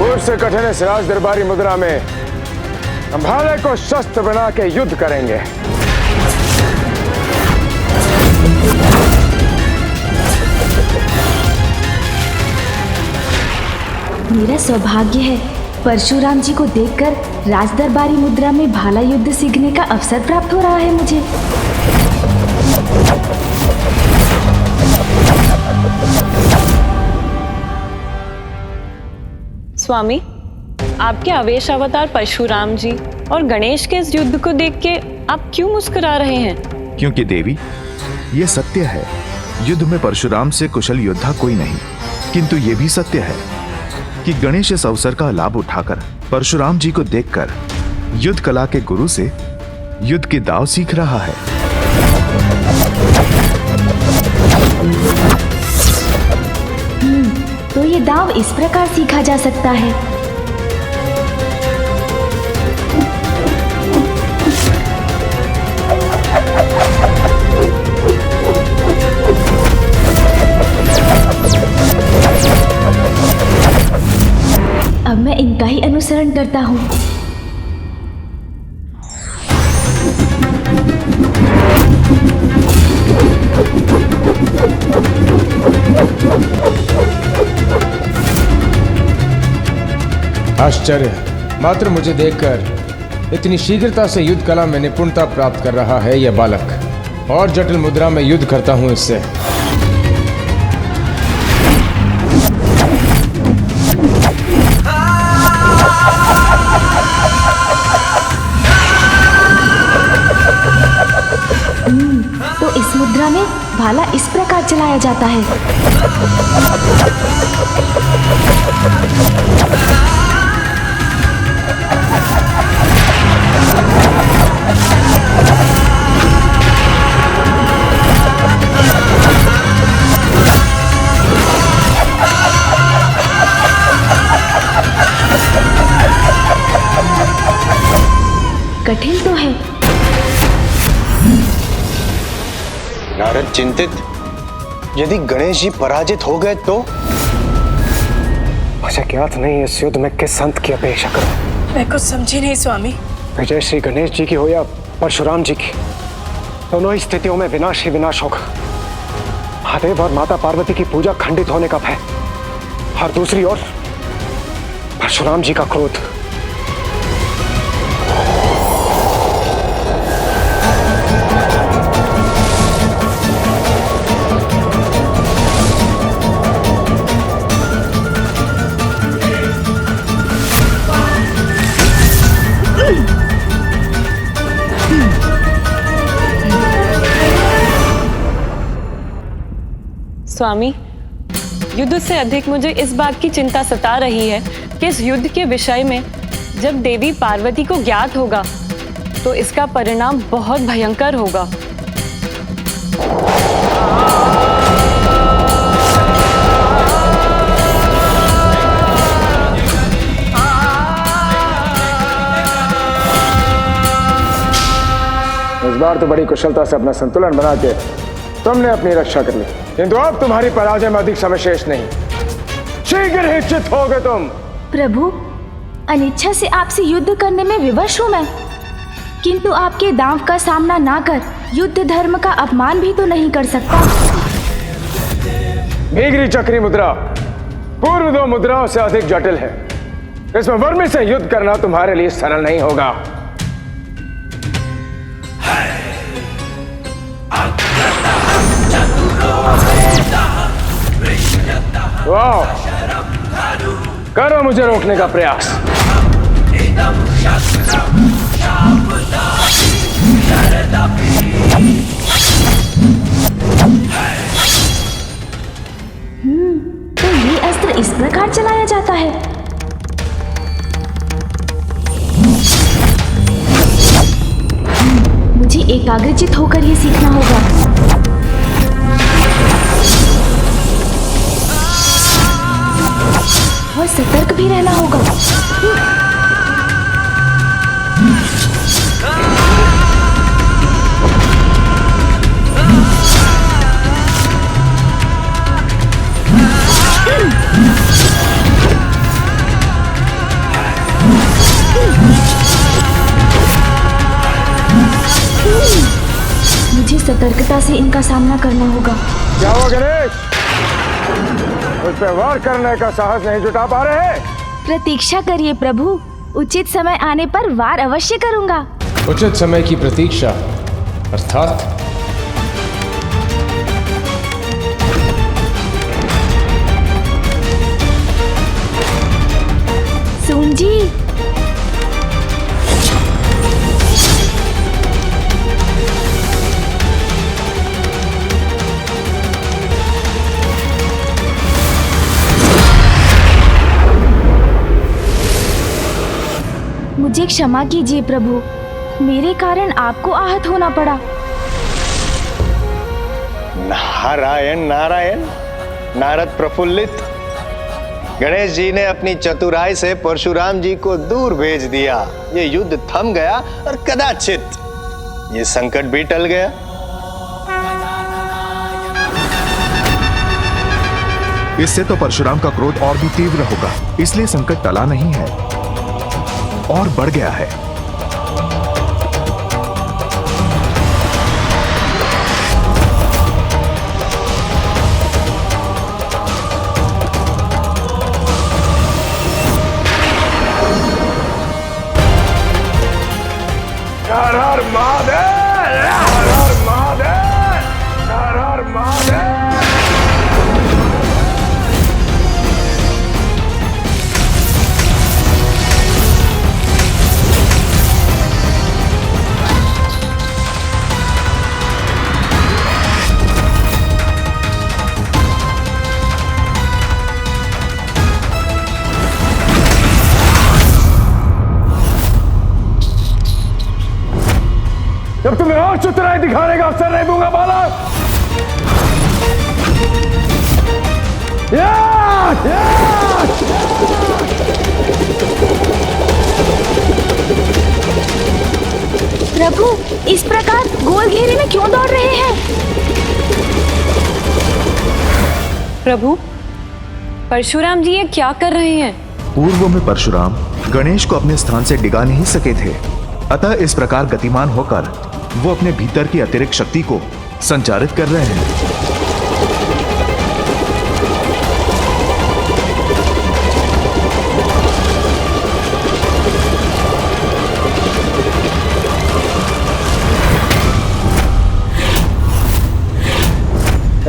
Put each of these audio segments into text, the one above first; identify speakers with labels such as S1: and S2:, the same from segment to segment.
S1: पूर्व से कठिन इस राज दरबारी मुद्रा में हम भाले को शस्त्र बना के युद्ध करेंगे।
S2: मेरा सौभाग्य है परशुराम जी को देखकर राजदरबारी मुद्रा में भाला युद्ध सीखने का अवसर प्राप्त हो रहा है मुझे।
S3: स्वामी, आपके आवेश अवतार परशुराम जी और गणेश के इस युद्ध को देख के आप क्यों मुस्कुरा रहे हैं?
S4: क्योंकि देवी, ये सत्य है, युद्ध में परशुराम से कुशल योद्धा कोई नहीं। किंतु ये भी सत्य है कि गणेश इस अवसर का लाभ उठाकर परशुराम जी को देखकर युद्ध कला के गुरु से युद्ध के दांव सीख रहा है।
S2: तो ये दांव इस प्रकार सीखा जा सकता है। अब मैं इनका ही अनुसरण करता हूँ।
S1: आश्चर्य, मात्र मुझे देखकर इतनी शीघ्रता से युद्ध कला में निपुणता प्राप्त कर रहा है यह बालक। और जटिल मुद्रा में युद्ध करता हूं इससे।
S2: तो इस मुद्रा में भाला इस प्रकार चलाया जाता है। कठिन तो है।
S5: नारद चिंतित, यदि गणेश जी पराजित हो गए तो?
S6: मुझे ज्ञात नहीं इस युद्ध में किस संत की अपेक्षा करूं।
S7: मैं कुछ समझी नहीं स्वामी।
S6: विजय श्री गणेश जी की हो या परशुराम जी की, दोनों ही स्थितियों में विनाश ही विनाश होगा। महादेव और माता पार्वती की पूजा खंडित होने का भय, और दूसरी ओर परशुराम जी का क्रोध।
S3: स्वामी, युद्ध से अधिक मुझे इस बात की चिंता सता रही है कि इस युद्ध के विषय में जब देवी पार्वती को ज्ञात होगा तो इसका परिणाम बहुत भयंकर होगा।
S1: इस बार तो बड़ी कुशलता से अपना संतुलन बना के तुमने अपनी रक्षा कर ली, किंतु अब तुम्हारी पराजय में अधिक समय शेष नहीं। शीघ्र ही चित होगे तुम।
S2: प्रभु, अनिच्छा से आपसे युद्ध करने में विवश हूं मैं, किंतु आपके दांव का सामना ना कर युद्ध धर्म का अपमान भी तो नहीं कर सकता।
S1: भीगरी चक्री मुद्रा पूर्व दो मुद्राओं से अधिक जटिल है। इसमें वर्मी से युद्ध करना तुम्हारे लिए सरल नहीं होगा। वाह, करो मुझे रोकने का प्रयास।
S2: तो ये अस्त्र इस प्रकार चलाया जाता है। मुझे एकाग्रचित होकर ये सीखना होगा। और सतर्क भी रहना होगा। सतर्कता से इनका सामना करना होगा।
S1: क्या हुआ गणेश? उस पे वार करने का साहस नहीं जुटा पा रहे?
S2: प्रतीक्षा करिए प्रभु, उचित समय आने पर वार अवश्य करूंगा।
S7: उचित समय की प्रतीक्षा अर्थात
S2: सुन जी, मुझे क्षमा कीजिए प्रभु, मेरे कारण आपको आहत होना पड़ा।
S5: नारायण नारायण। नारद प्रफुल्लित। गणेश जी ने अपनी चतुराई से परशुराम जी को दूर भेज दिया। ये युद्ध थम गया और कदाचित ये संकट भी टल गया।
S4: इससे तो परशुराम का क्रोध और भी तीव्र होगा, इसलिए संकट टला नहीं है और बढ़ गया है।
S1: हर हर महादेव, हर हर महादेव, हर हर महादेव। जब तुम्हें और चतुराई दिखाने का अवसर नहीं दूंगा बालक। या!
S2: प्रभु, इस प्रकार गोल घेरे में क्यों दौड़ रहे हैं?
S3: प्रभु, परशुराम जी ये क्या कर रहे हैं?
S4: पूर्व में परशुराम गणेश को अपने स्थान से डिगा नहीं सके थे, अतः इस प्रकार गतिमान होकर वो अपने भीतर की अतिरिक्त शक्ति को संचारित कर रहे हैं।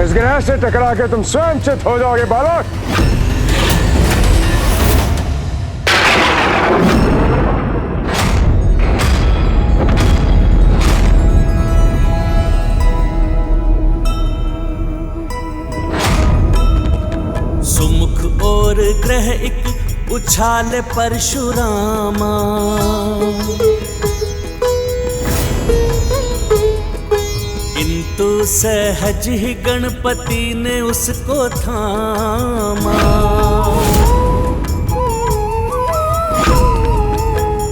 S1: इस ग्रह से टकरा के तुम स्वयं चित हो जाओगे बालक।
S8: सुमुख और ग्रह एक उछाल परशुरामा, किंतु सहज ही गणपति ने उसको थामा।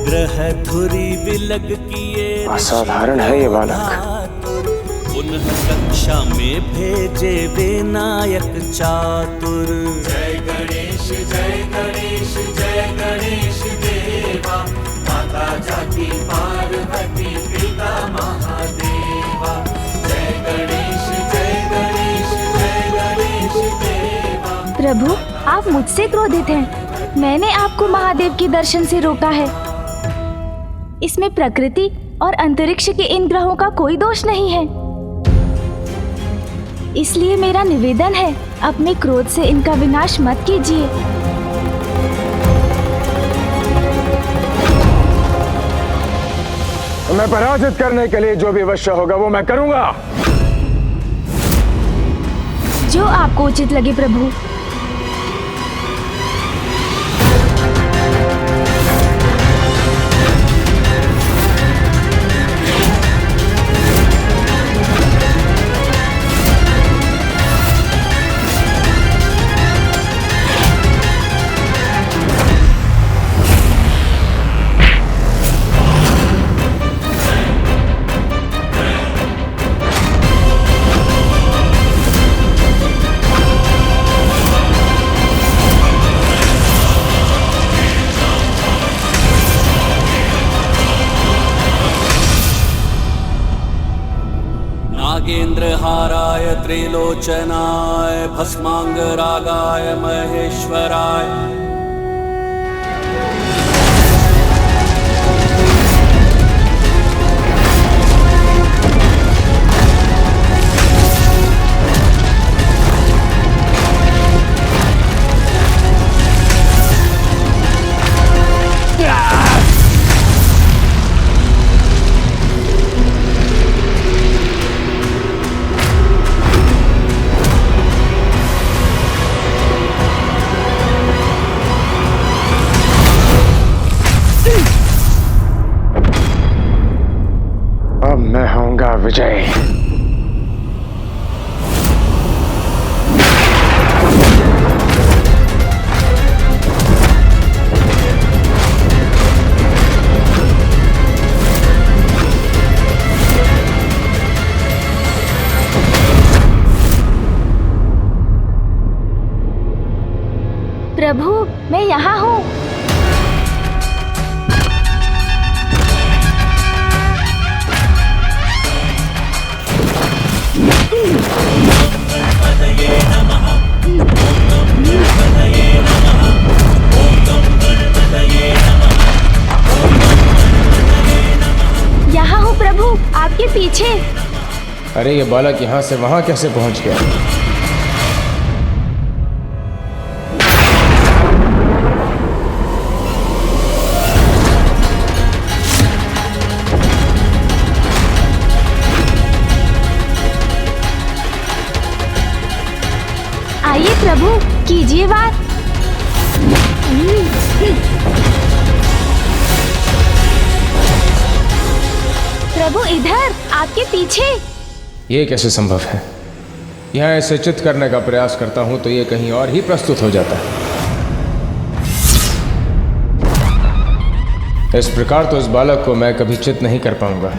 S8: ग्रह धुरी विलग किए
S1: असाधारण है ये बालक।
S8: पुनः कक्षा में भेजे विनायक चातुर। जय गणेश जय गणेश जय गणेश देवा, माता जाति पार्वती पिता महादेवा। जय गणेश जय गणेश जय गणेश देवा।
S2: प्रभु, आप मुझसे क्रोधित हैं। मैंने आपको महादेव के दर्शन से रोका है। इसमें प्रकृति और अंतरिक्ष के इन ग्रहों का कोई दोष नहीं है। इसलिए मेरा निवेदन है, अपने क्रोध से इनका विनाश मत कीजिए।
S1: मैं पराजित करने के लिए जो भी अवश्य होगा वो मैं करूंगा।
S2: जो आपको उचित लगे प्रभु।
S8: संहाराय त्रिलोचनाय भस्मांगरागाय महेश्वराय
S1: अब मैं होऊंगा विजय।
S2: प्रभु, मैं यहाँ हूँ। यहाँ हूँ प्रभु, आपके पीछे।
S7: अरे ये बालक यहाँ से वहाँ कैसे पहुँच गया?
S2: आइए प्रभु, कीजिए बात। प्रभु इधर, आपके पीछे।
S7: ये कैसे संभव है? यहाँ इसे चित करने का प्रयास करता हूँ तो ये कहीं और ही प्रस्तुत हो जाता है। इस प्रकार तो इस बालक को मैं कभी चित नहीं कर पाऊंगा।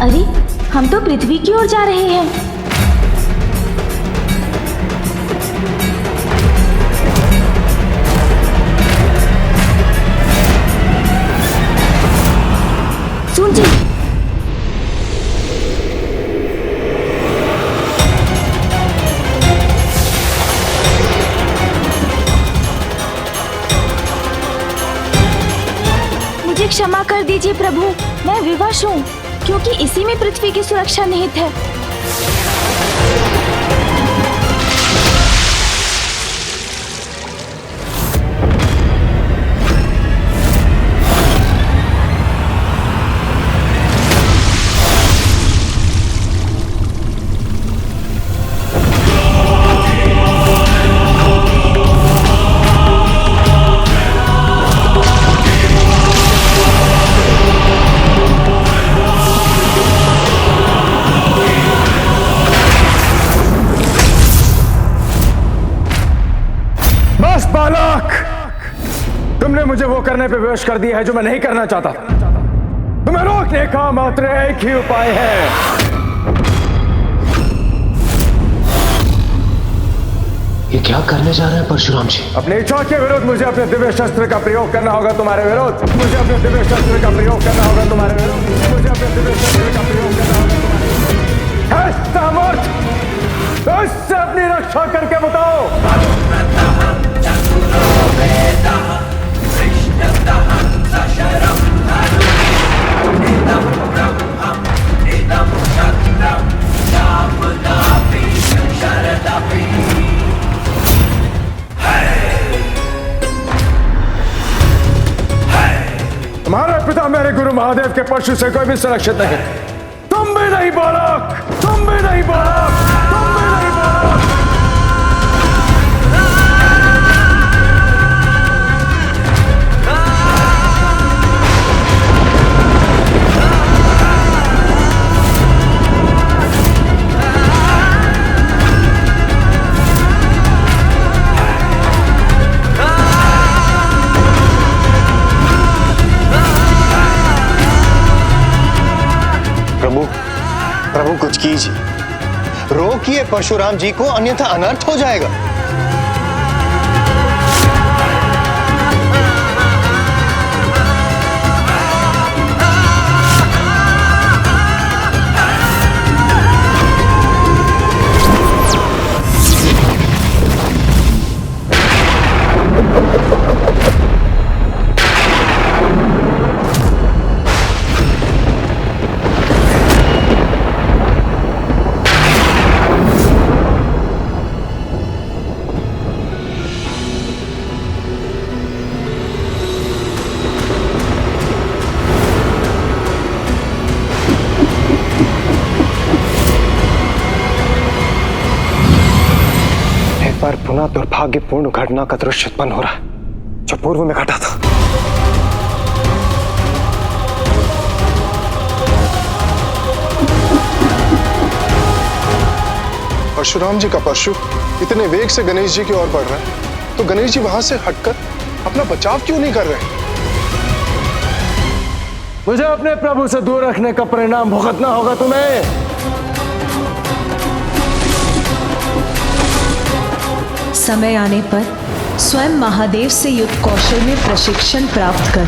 S2: अरे, हम तो पृथ्वी की ओर जा रहे हैं। सुन जी। मुझे क्षमा कर दीजिए प्रभु, मैं विवश हूँ, क्योंकि इसी में पृथ्वी की सुरक्षा निहित है।
S1: बस बालक, तुमने मुझे वो करने पे विवश कर दिया है जो मैं नहीं करना चाहता। तुम्हें रोकने का मात्र एक ही उपाय है।
S6: ये क्या करने जा रहे हैं परशुराम जी?
S1: अपनी इच्छा के विरुद्ध मुझे अपने दिव्य शस्त्र का प्रयोग करना होगा तुम्हारे विरुद्ध। मुझे अपने दिव्य शस्त्र का प्रयोग करना होगा तुम्हारे विरुद्ध। मुझे अपने दिव्य शस्त्र का प्रयोग करना होगा तुम्हारे विरुद्ध। सामर्थ, तो इससे अपनी रक्षा करके बताओ। तुम्हारे पिता मेरे गुरु महादेव के परशु से कोई भी सुरक्षित नहीं। तुम भी नहीं बालक, तुम भी नहीं बालक, तुम भी नहीं बालक।
S5: कीजिए, रोकिए परशुराम जी को, अन्यथा अनर्थ हो जाएगा।
S6: पर पुनः दुर्भाग्यपूर्ण घटना का दृश्य उत्पन्न हो रहा है जो पूर्व में घटा था।
S9: परशुराम जी का परशु इतने वेग से गणेश जी की ओर बढ़ रहा है, तो गणेश जी वहां से हटकर अपना बचाव क्यों नहीं कर रहे?
S1: मुझे अपने प्रभु से दूर रखने का परिणाम भुगतना होगा तुम्हें।
S10: समय आने पर स्वयं महादेव से युद्ध कौशल में प्रशिक्षण प्राप्त कर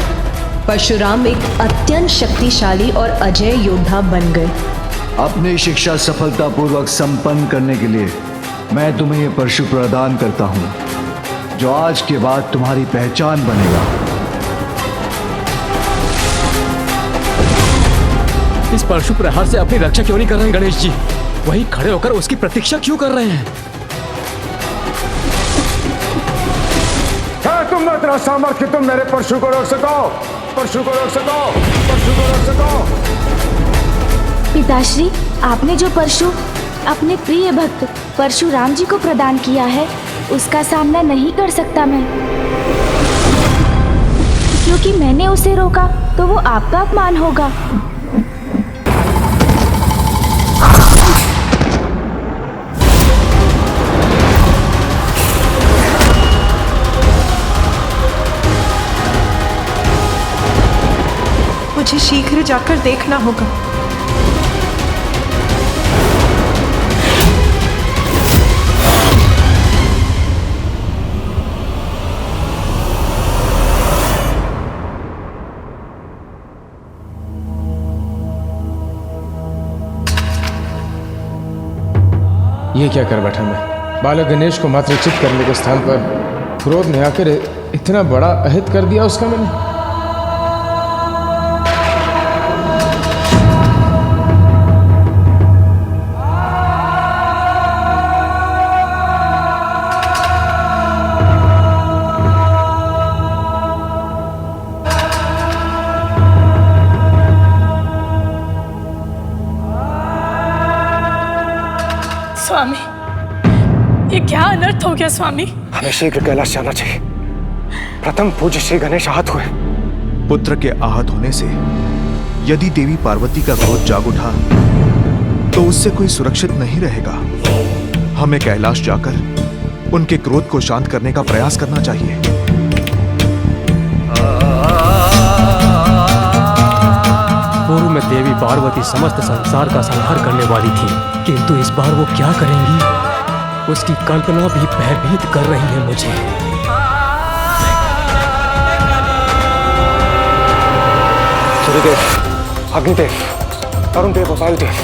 S10: परशुराम एक अत्यंत शक्तिशाली और अजय योद्धा बन गए।
S11: अपनी शिक्षा सफलतापूर्वक संपन्न करने के लिए मैं तुम्हें यह परशु प्रदान करता हूं, जो आज के बाद तुम्हारी पहचान बनेगा।
S12: इस परशु प्रहार से अपनी रक्षा क्यों नहीं कर रहे हैं गणेश जी? वहीं खड़े होकर उसकी प्रतीक्षा क्यों कर रहे हैं?
S1: तुम में इतना सामर्थ्य कि तुम मेरे परशु को रोक सको, परशु को रोक सको, परशु को रोक सको।
S2: पिताश्री, आपने जो परशु अपने प्रिय भक्त परशुराम जी को प्रदान किया है, उसका सामना नहीं कर सकता मैं, क्योंकि मैंने उसे रोका तो वो आपका अपमान होगा।
S10: मुझे शीघ्र जाकर देखना होगा।
S7: ये क्या कर बैठा मैं? बालक गणेश को मातृचित करने के स्थान पर क्रोध ने आकर इतना बड़ा अहित कर दिया उसका मैंने।
S10: स्वामी, ये क्या अनर्थ हो गया स्वामी?
S6: हमें शीघ्र कैलाश जाना चाहिए। प्रथम पूज्य श्री गणेश आहत हुए।
S4: पुत्र के आहत होने से यदि देवी पार्वती का क्रोध जाग उठा तो उससे कोई सुरक्षित नहीं रहेगा। हमें कैलाश जाकर उनके क्रोध को शांत करने का प्रयास करना चाहिए।
S12: पूर्व में देवी पार्वती समस्त संसार का संहार करने वाली थी, किंतु इस बार वो क्या करेंगी, उसकी कल्पना भी भयभीत कर रही है मुझे।
S6: सूर्यदेव, अग्निदेव, अरुण देव और वायुदेव,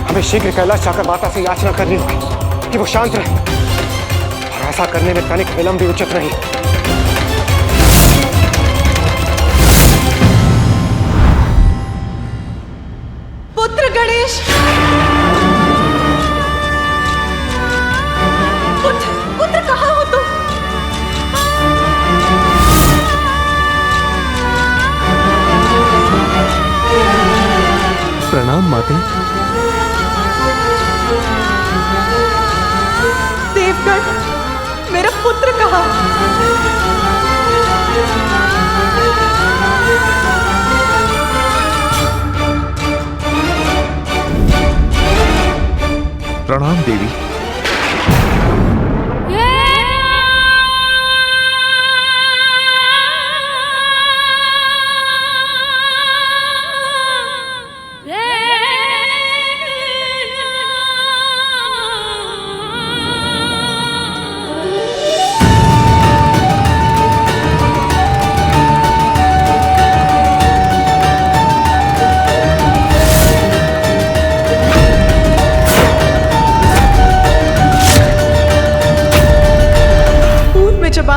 S6: हमें शीघ्र कैलाश जाकर माता से याचना करनी होगी कि वो शांत रहे, और ऐसा करने में तनिक विलंब भी उचित नहीं।
S10: पुत्र गणेश, पुत्र कहाँ हो तुम?
S12: प्रणाम माते।
S10: देवगण, मेरा पुत्र कहाँ?
S4: प्रणाम देवी।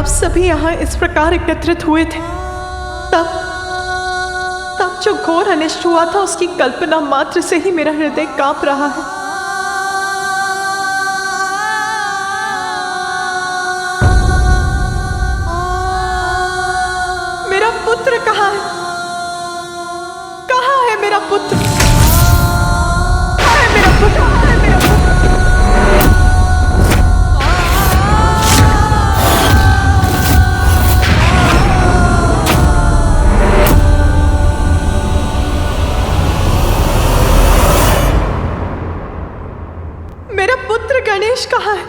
S13: सभी यहाँ इस प्रकार एकत्रित हुए थे, तब जो घोर अनिष्ट हुआ था उसकी कल्पना मात्र से ही मेरा हृदय कांप रहा है। मेरा पुत्र कहाँ है? कहाँ है मेरा पुत्र? कहाँ है मेरा पुत्र? कहाँ है मेरा पुत्र? मेरा पुत्र गणेश कहाँ है?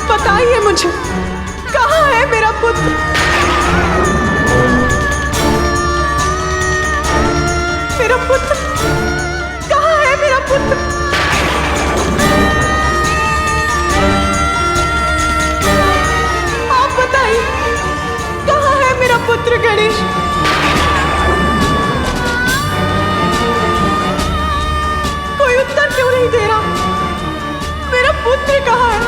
S13: बताइए मुझे, कहाँ है मेरा पुत्र? मेरा पुत्र कहाँ है? मेरा पुत्र आप बताइए, कहाँ है मेरा पुत्र गणेश? कोई उत्तर क्यों नहीं दे रहा? मेरा पुत्र कहाँ है?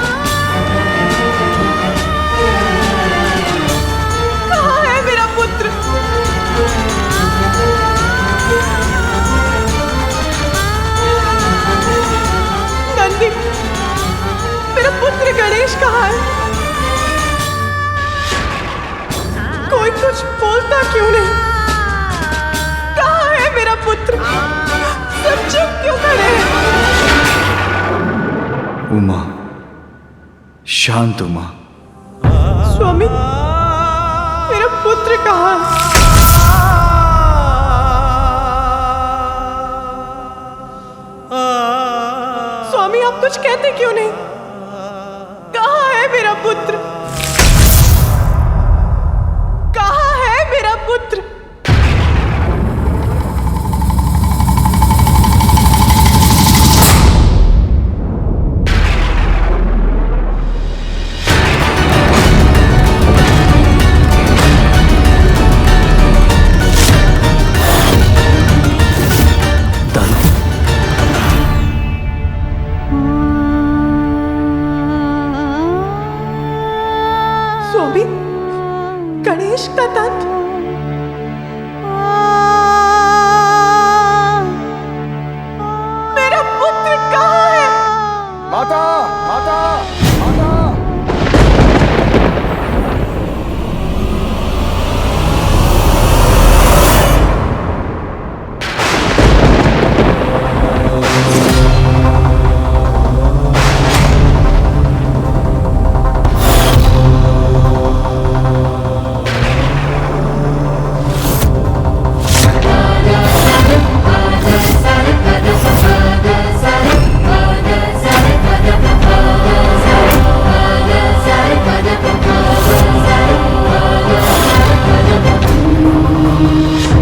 S13: कहाँ है मेरा पुत्र? नंदी, मेरा पुत्र गणेश कहाँ है? कोई कुछ बोलता क्यों नहीं? कहाँ है मेरा पुत्र? सब चुप क्यों खड़े हैं?
S11: उमा, शांत उमा।
S13: स्वामी, मेरा पुत्र कहाँ है? स्वामी, आप कुछ कहते क्यों नहीं? कहाँ है मेरा पुत्र? कहाँ है मेरा पुत्र? स्वामी, गणेश का दंत। मेरा पुत्र कहाँ है?
S1: माता, माता, माता।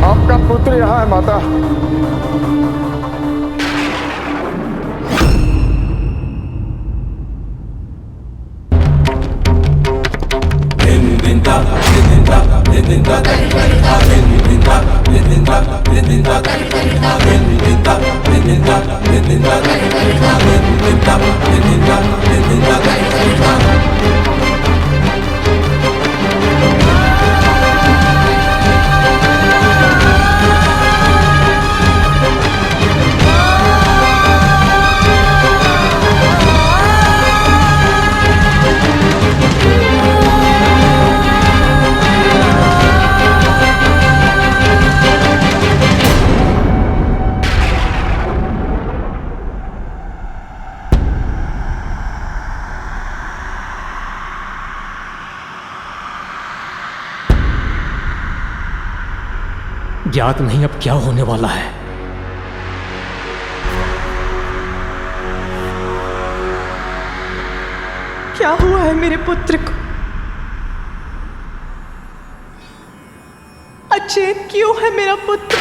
S1: आपका पुत्र यहाँ है माता।
S12: ज्ञात नहीं अब क्या होने वाला है।
S13: क्या हुआ है मेरे पुत्र को? अचेत क्यों है मेरा पुत्र?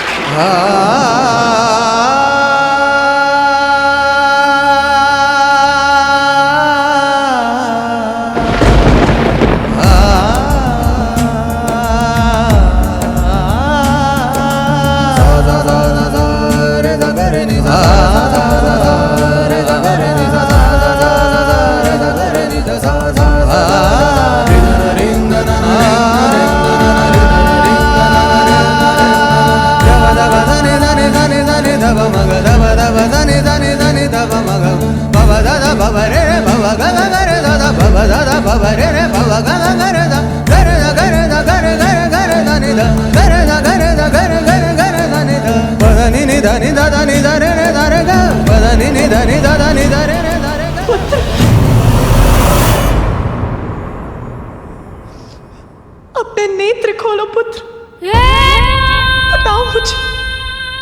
S13: बताओ मुझे,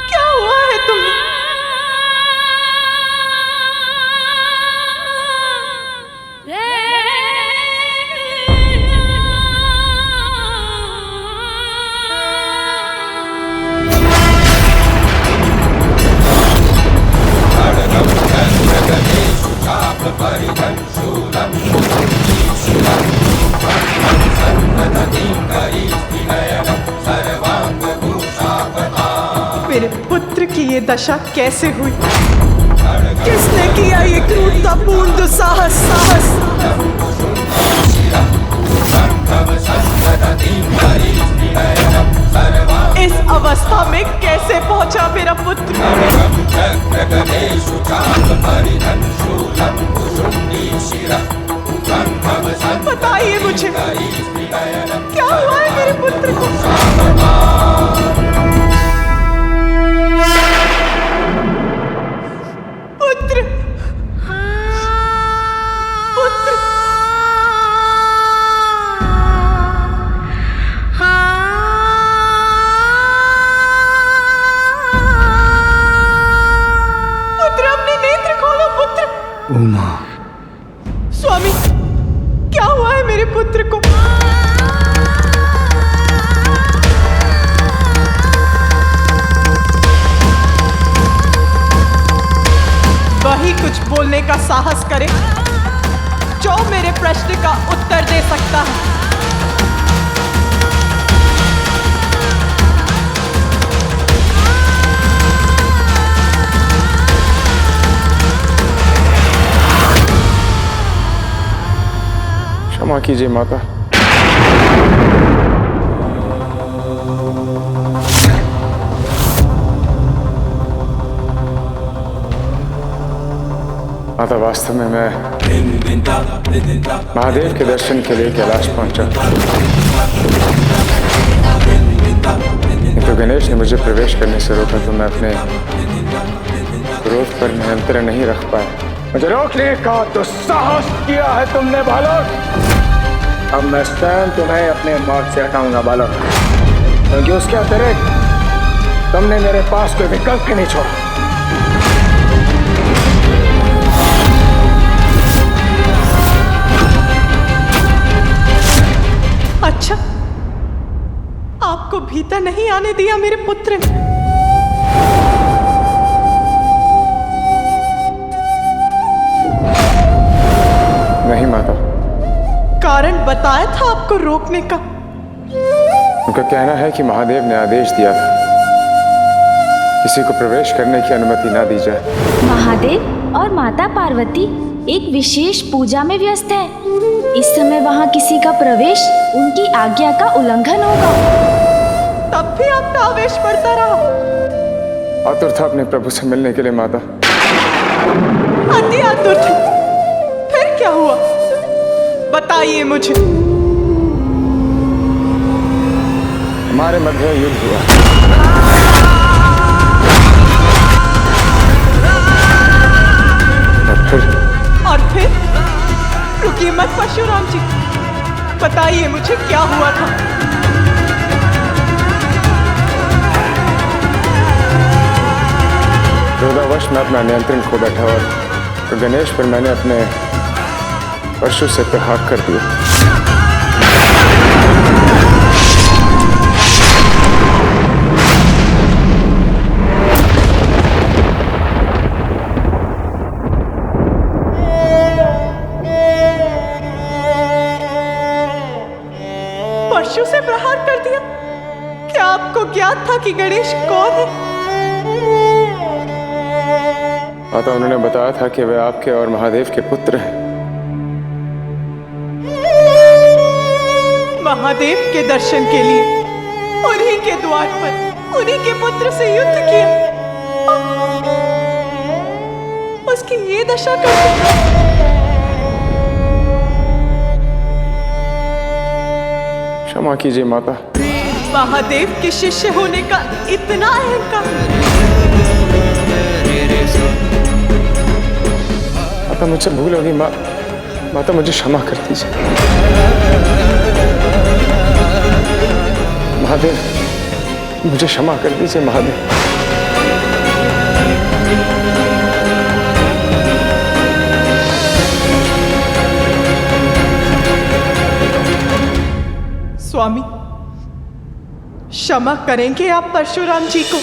S13: क्या हुआ है तुम्हें? मेरे पुत्र की ये दशा कैसे हुई? किसने किया ये क्रूरतापूर्ण दुस्साहस? इस अवस्था में कैसे पहुंचा मेरा पुत्र? बताइए मुझे, क्या हुआ है मेरे पुत्र को? पुत्र, पुत्र, पुत्र, अपने नेत्र खोलो पुत्र।
S11: उमा,
S13: स्वामी, क्या हुआ है मेरे पुत्र को? वही कुछ बोलने का साहस करे जो मेरे प्रश्न का उत्तर दे सकता है।
S1: क्षमा कीजिए माता। माता, वास्तव में मैं महादेव के दर्शन के लिए कैलाश पहुंचा, तो गणेश ने मुझे प्रवेश करने से रोका, तो मैं अपने क्रोध पर नियंत्रण नहीं रख पाया। मुझे रोकने का दुस्साहस किया है तुमने बालक। अब मैं स्वयं तुम्हें अपने मार्ग से हटाऊंगा बालक, क्योंकि उसके अतिरिक्त तुमने मेरे पास कोई विकल्प ही नहीं छोड़ा।
S13: अच्छा, आपको भीतर नहीं आने दिया मेरे पुत्र ने?
S1: नहीं माता।
S13: कारण बताया था आपको रोकने का?
S1: उनका कहना है कि महादेव ने आदेश दिया था किसी को प्रवेश करने की अनुमति ना दी जाए।
S2: महादेव और माता पार्वती एक विशेष पूजा में व्यस्त हैं। इस समय वहाँ किसी का प्रवेश उनकी आज्ञा का उल्लंघन होगा।
S13: तब भी आपका आवेश बढ़ता रहा।
S1: आतुर था अपने प्रभु से मिलने के लिए माता।
S13: अति आतुर थे। फिर क्या हुआ? बताइए मुझे।
S1: हमारे मध्य युद्ध हुआ।
S13: और फिर रुकिए मत परशुराम जी, बताइए मुझे क्या हुआ था?
S1: क्रोधावश मैं अपना नियंत्रण खो बैठा और तो गणेश पर मैंने अपने परशु से प्रहार कर दिया।
S13: परशु से प्रहार कर दिया? क्या आपको ज्ञात था कि गणेश कौन है?
S1: माता, उन्होंने बताया था कि वे आपके और महादेव के पुत्र हैं।
S13: महादेव के दर्शन के लिए उन्हीं के द्वार पर उन्हीं के पुत्र से युद्ध किया, उसकी ये दशा कर दी।
S1: क्षमा कीजिए माता।
S13: महादेव के शिष्य होने का इतना अहंकार।
S1: माता, मुझसे भूल होगी। माता, मुझे क्षमा कर दीजिए। महादेव
S6: मुझे क्षमा कर दीजिए महादेव।
S13: स्वामी, क्षमा करेंगे आप परशुराम जी को?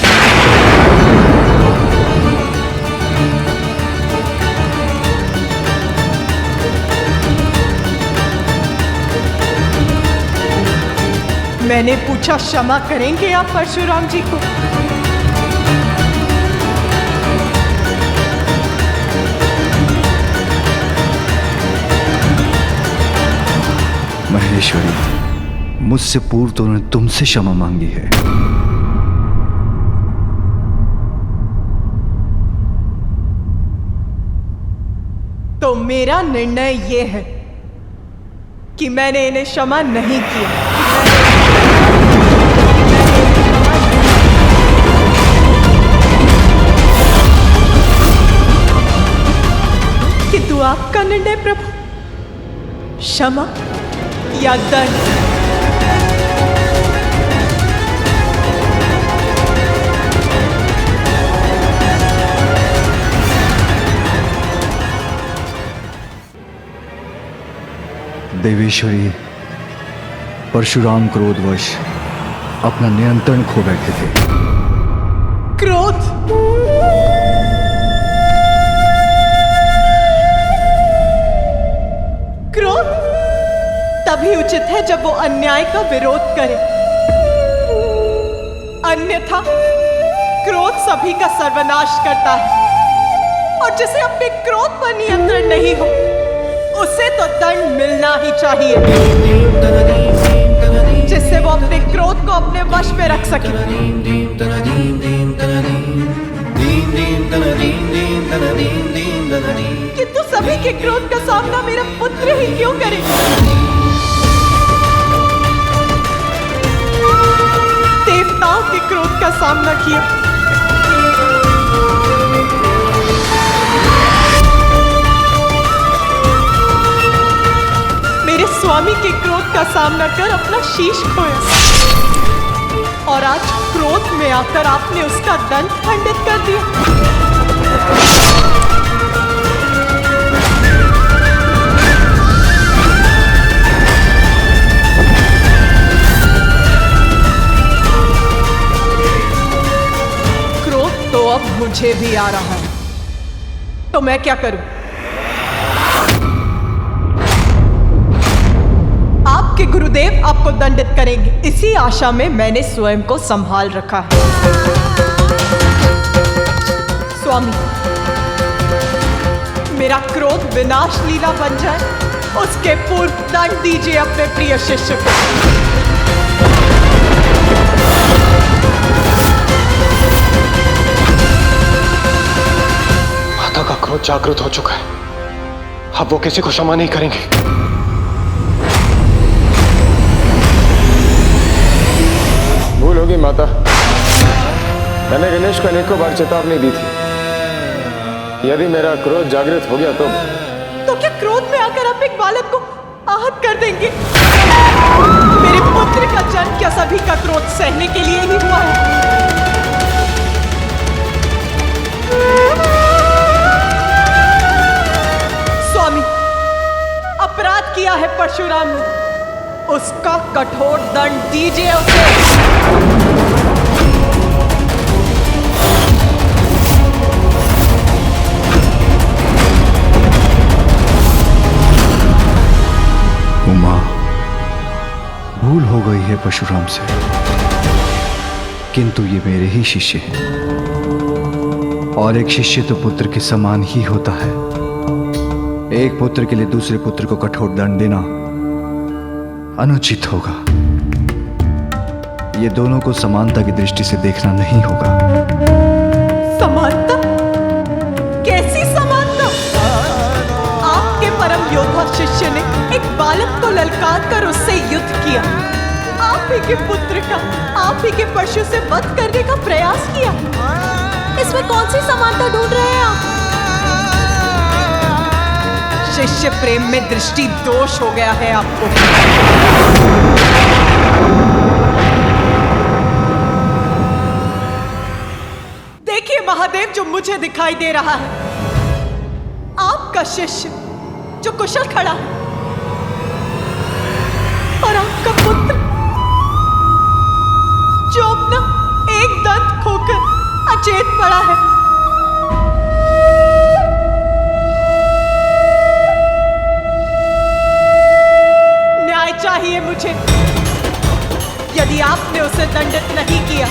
S13: मैंने पूछा क्षमा करेंगे आप परशुराम जी को?
S11: महेश्वरी, मुझसे पूर्व तो उन्होंने तुमसे क्षमा मांगी है।
S13: तो मेरा निर्णय ये है कि मैंने इन्हें क्षमा नहीं किया। किंतु आपका निर्णय प्रभु, क्षमा या दंड?
S11: देवेश्वरी, परशुराम क्रोधवश अपना नियंत्रण खो बैठे थे।
S13: क्रोध? क्रोध तभी उचित है जब वो अन्याय का विरोध करे, अन्यथा क्रोध सभी का सर्वनाश करता है। और जिसे अपने क्रोध पर नियंत्रण नहीं हो, उसे तो दंड मिलना ही चाहिए, जिससे वो अपने क्रोध को अपने वश में रख सके। किंतु सभी के क्रोध का सामना मेरा पुत्र ही क्यों करे? देवताओं के क्रोध का सामना किया, मेरे स्वामी के क्रोध का सामना कर अपना शीश खोया, और आज क्रोध में आकर आपने उसका दंड खंडित कर दिया। क्रोध तो अब मुझे भी आ रहा है, तो मैं क्या करूं? आपके गुरुदेव आपको दंडित करेंगे, इसी आशा में मैंने स्वयं को संभाल रखा है। स्वामी, मेरा क्रोध विनाश लीला बन जाए, उसके पूर्व दंड दीजिए अपने प्रिय शिष्य को।
S6: माता का क्रोध जागृत हो चुका है, अब वो किसी को क्षमा नहीं करेंगे। भूल होगी माता, मैंने गणेश को अनेकों बार चेतावनी दी थी, यदि मेरा क्रोध जागृत हो गया तो
S13: क्या क्रोध में आकर आप एक बालक को आहत कर देंगे? मेरे पुत्र का जन्म क्या सभी का क्रोध सहने के लिए ही हुआ है? स्वामी, अपराध किया है परशुराम ने, उसका कठोर दंड दीजिए उसे।
S11: उमा, भूल हो गई है परशुराम से, किंतु ये मेरे ही शिष्य हैं, और एक शिष्य तो पुत्र के समान ही होता है। एक पुत्र के लिए दूसरे पुत्र को कठोर दंड देना अनुचित होगा। ये दोनों को समानता की दृष्टि से देखना नहीं होगा।
S13: समानता? कैसी समानता? आपके परम योद्धा शिष्य ने एक बालक को ललकार कर उससे युद्ध किया, आप ही के पुत्र का, आप ही के परशु से वध करने का प्रयास किया। इसमें कौन सी समानता ढूंढ रहे हैं आप? शिष्य प्रेम में दृष्टि दोष हो गया है आपको। महादेव जो मुझे दिखाई दे रहा है, आपका शिष्य जो कुशल खड़ा है, और आपका पुत्र जो अपना एक दंत खोकर अचेत पड़ा है। न्याय चाहिए मुझे। यदि आपने उसे दंडित नहीं किया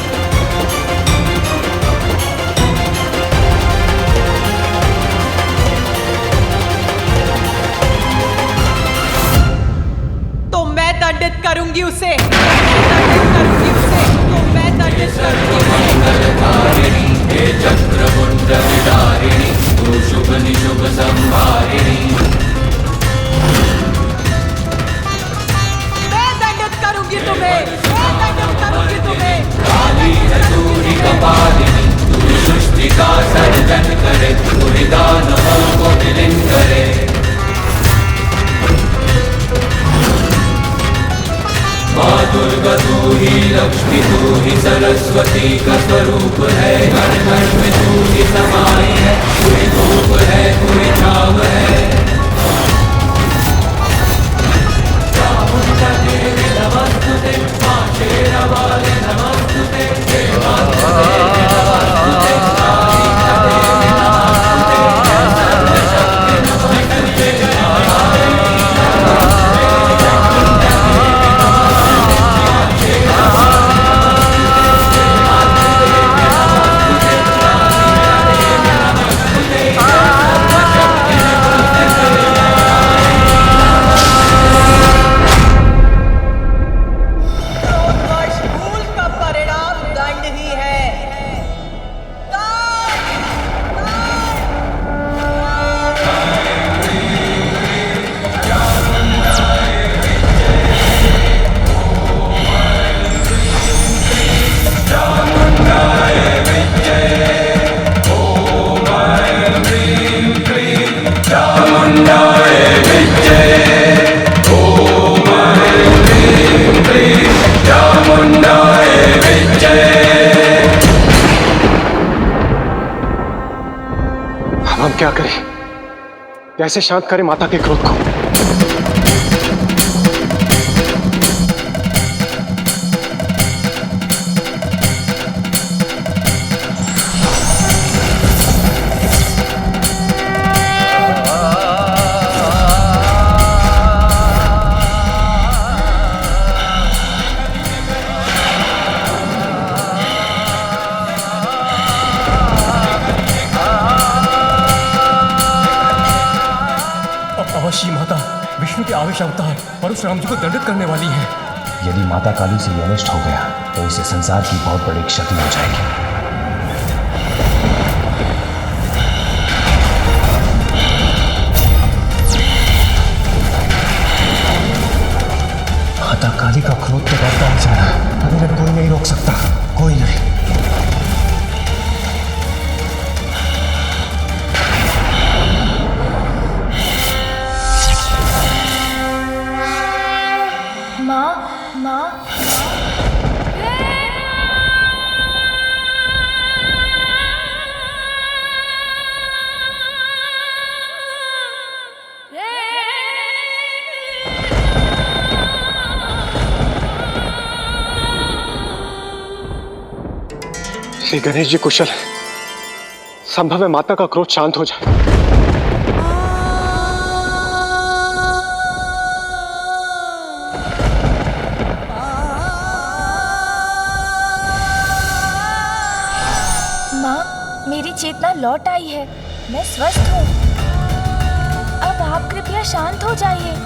S13: तो मैं दंडित करूंगी उसे।
S8: शुभ निशुभ संहारिणी,
S13: मैं दंडित करूंगी तुम्हें।
S8: काली है दूरी कपालिनी, तू सृष्टि का सर्जन करे, तू दानवों को विलीन करे। माँ दुर्गा तू ही लक्ष्मी, तू ही सरस्वती का स्वरूप है। घर घर में तू ही समाई है, तू ही धूप है, तू ही छाव है। चामुंडा देवी नमस्तुते, माँ शेरावाली नमस्तुते, देवांतुते नमस्तुते, कालिका देवी नमस्तुते, सर्वशक्ति नमस्तुते,
S6: हम क्या करें? कैसे शांत करें माता के क्रोध को?
S12: अवश्य माता विष्णु के आवेश अवतार परशुराम जी को दंडित करने वाली है।
S14: यदि माता काली से ये अनिष्ट हो गया तो इसे संसार की बहुत बड़ी क्षति हो जाएगी। माता काली का क्रोध तो बढ़ता ही जा रहा है, अब इन्हें कोई नहीं रोक सकता, कोई नहीं।
S6: श्री गणेश जी कुशल है। संभव है माता का क्रोध शांत हो जाए।
S2: माँ, मेरी चेतना लौट आई है, मैं स्वस्थ हूँ। अब आप कृपया शांत हो जाइए।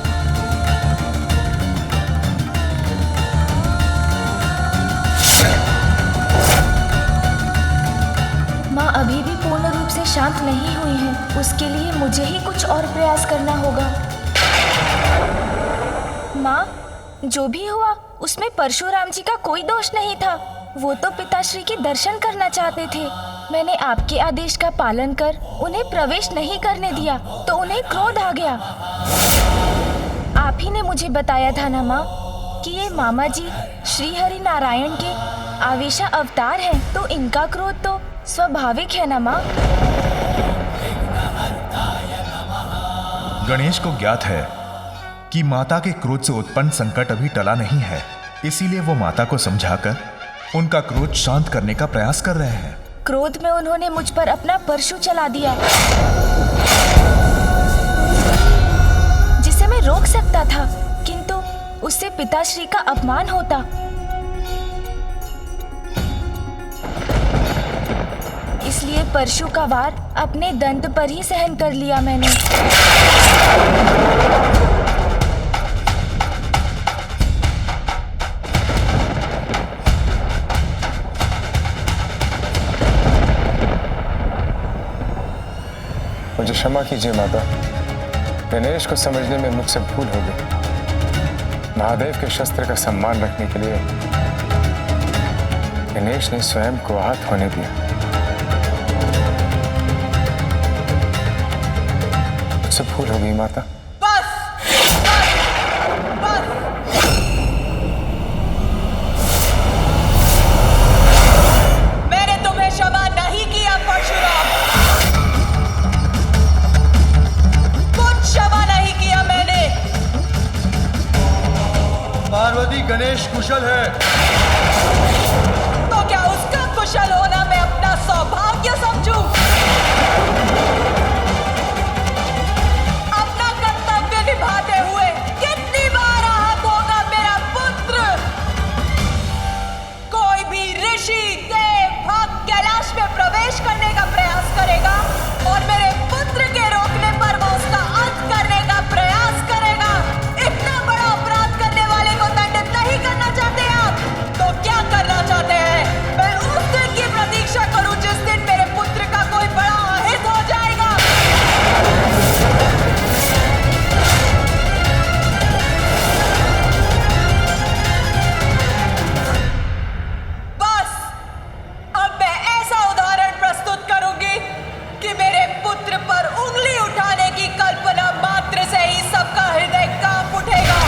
S2: माँ अभी भी पूर्ण रूप से शांत नहीं हुई हैं। उसके लिए मुझे ही कुछ और प्रयास करना होगा। माँ, जो भी हुआ उसमें परशुराम जी का कोई दोष नहीं था। वो तो पिताश्री के दर्शन करना चाहते थे। मैंने आपके आदेश का पालन कर उन्हें प्रवेश नहीं करने दिया तो उन्हें क्रोध आ गया। आप ही ने मुझे बताया था ना माँ कि ये मामा जी श्री हरि नारायण के आवेशा अवतार है तो इनका क्रोध तो स्वाभाविक है ना माँ।
S4: गणेश को ज्ञात है कि माता के क्रोध से उत्पन्न संकट अभी टला नहीं है, इसीलिए वो माता को समझाकर उनका क्रोध शांत करने का प्रयास कर रहे हैं।
S2: क्रोध में उन्होंने मुझ पर अपना परशु चला दिया, जिसे मैं रोक सकता था, किंतु उससे पिताश्री का अपमान होता। इसलिए परशु का वार अपने दंत पर ही सहन कर लिया मैंने।
S6: मुझे क्षमा कीजिए माता, गणेश को समझने में मुझसे भूल हो गई। महादेव के शस्त्र का सम्मान रखने के लिए गणेश ने स्वयं को आहत होने दिया। मुझसे भूल हो गई माता।
S13: बस, बस, बस। मैंने तुम्हें क्षमा नहीं किया परशुराम, कुछ क्षमा नहीं किया मैंने।
S11: पार्वती गणेश कुशल है
S13: तो क्या उसका कुशल होना मैं अपना सौभाग्य समझूं? अपना कर्तव्य निभाते हुए कितनी बार आहत होगा मेरा पुत्र? कोई भी ऋषि, देव, भक्त कैलाश में प्रवेश करने का प्रयास करेगा और मेरे पुत्र के रोकने पर वो उसका अंत करने का प्रयास करेगा। इतना बड़ा अपराध करने वाले को दंडित नहीं करना चाहते आप? तो क्या करना चाहते हैं? मैं उस दिन की प्रतीक्षा करूं जिस दिन मेरे पुत्र का कोई बड़ा अहित हो जाएगा। बस अब मैं ऐसा उदाहरण प्रस्तुत करूंगी कि मेरे पुत्र पर उंगली उठाने की कल्पना मात्र से ही सबका हृदय कांप उठेगा।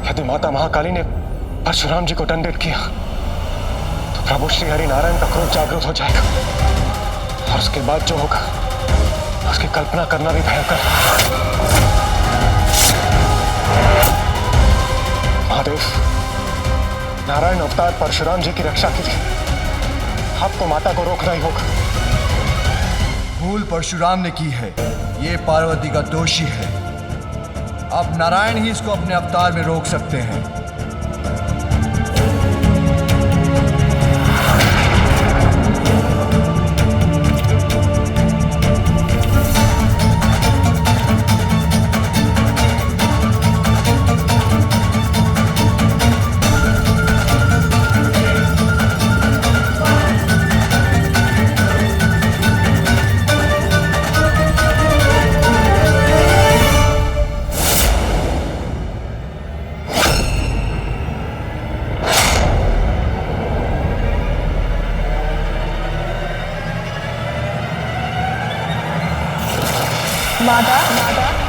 S6: यदि माता महाकाली ने परशुराम जी को दंडित किया तो प्रभु श्री हरि नारायण का क्रोध जागृत हो जाएगा और उसके बाद जो होगा उसकी कल्पना करना भी भयंकर है। महादेव, नारायण अवतार परशुराम जी की रक्षा की थी, आपको माता को रोकना ही होगा।
S11: भूल परशुराम ने की है, ये पार्वती का दोषी है। अब नारायण ही इसको अपने अवतार में रोक सकते हैं।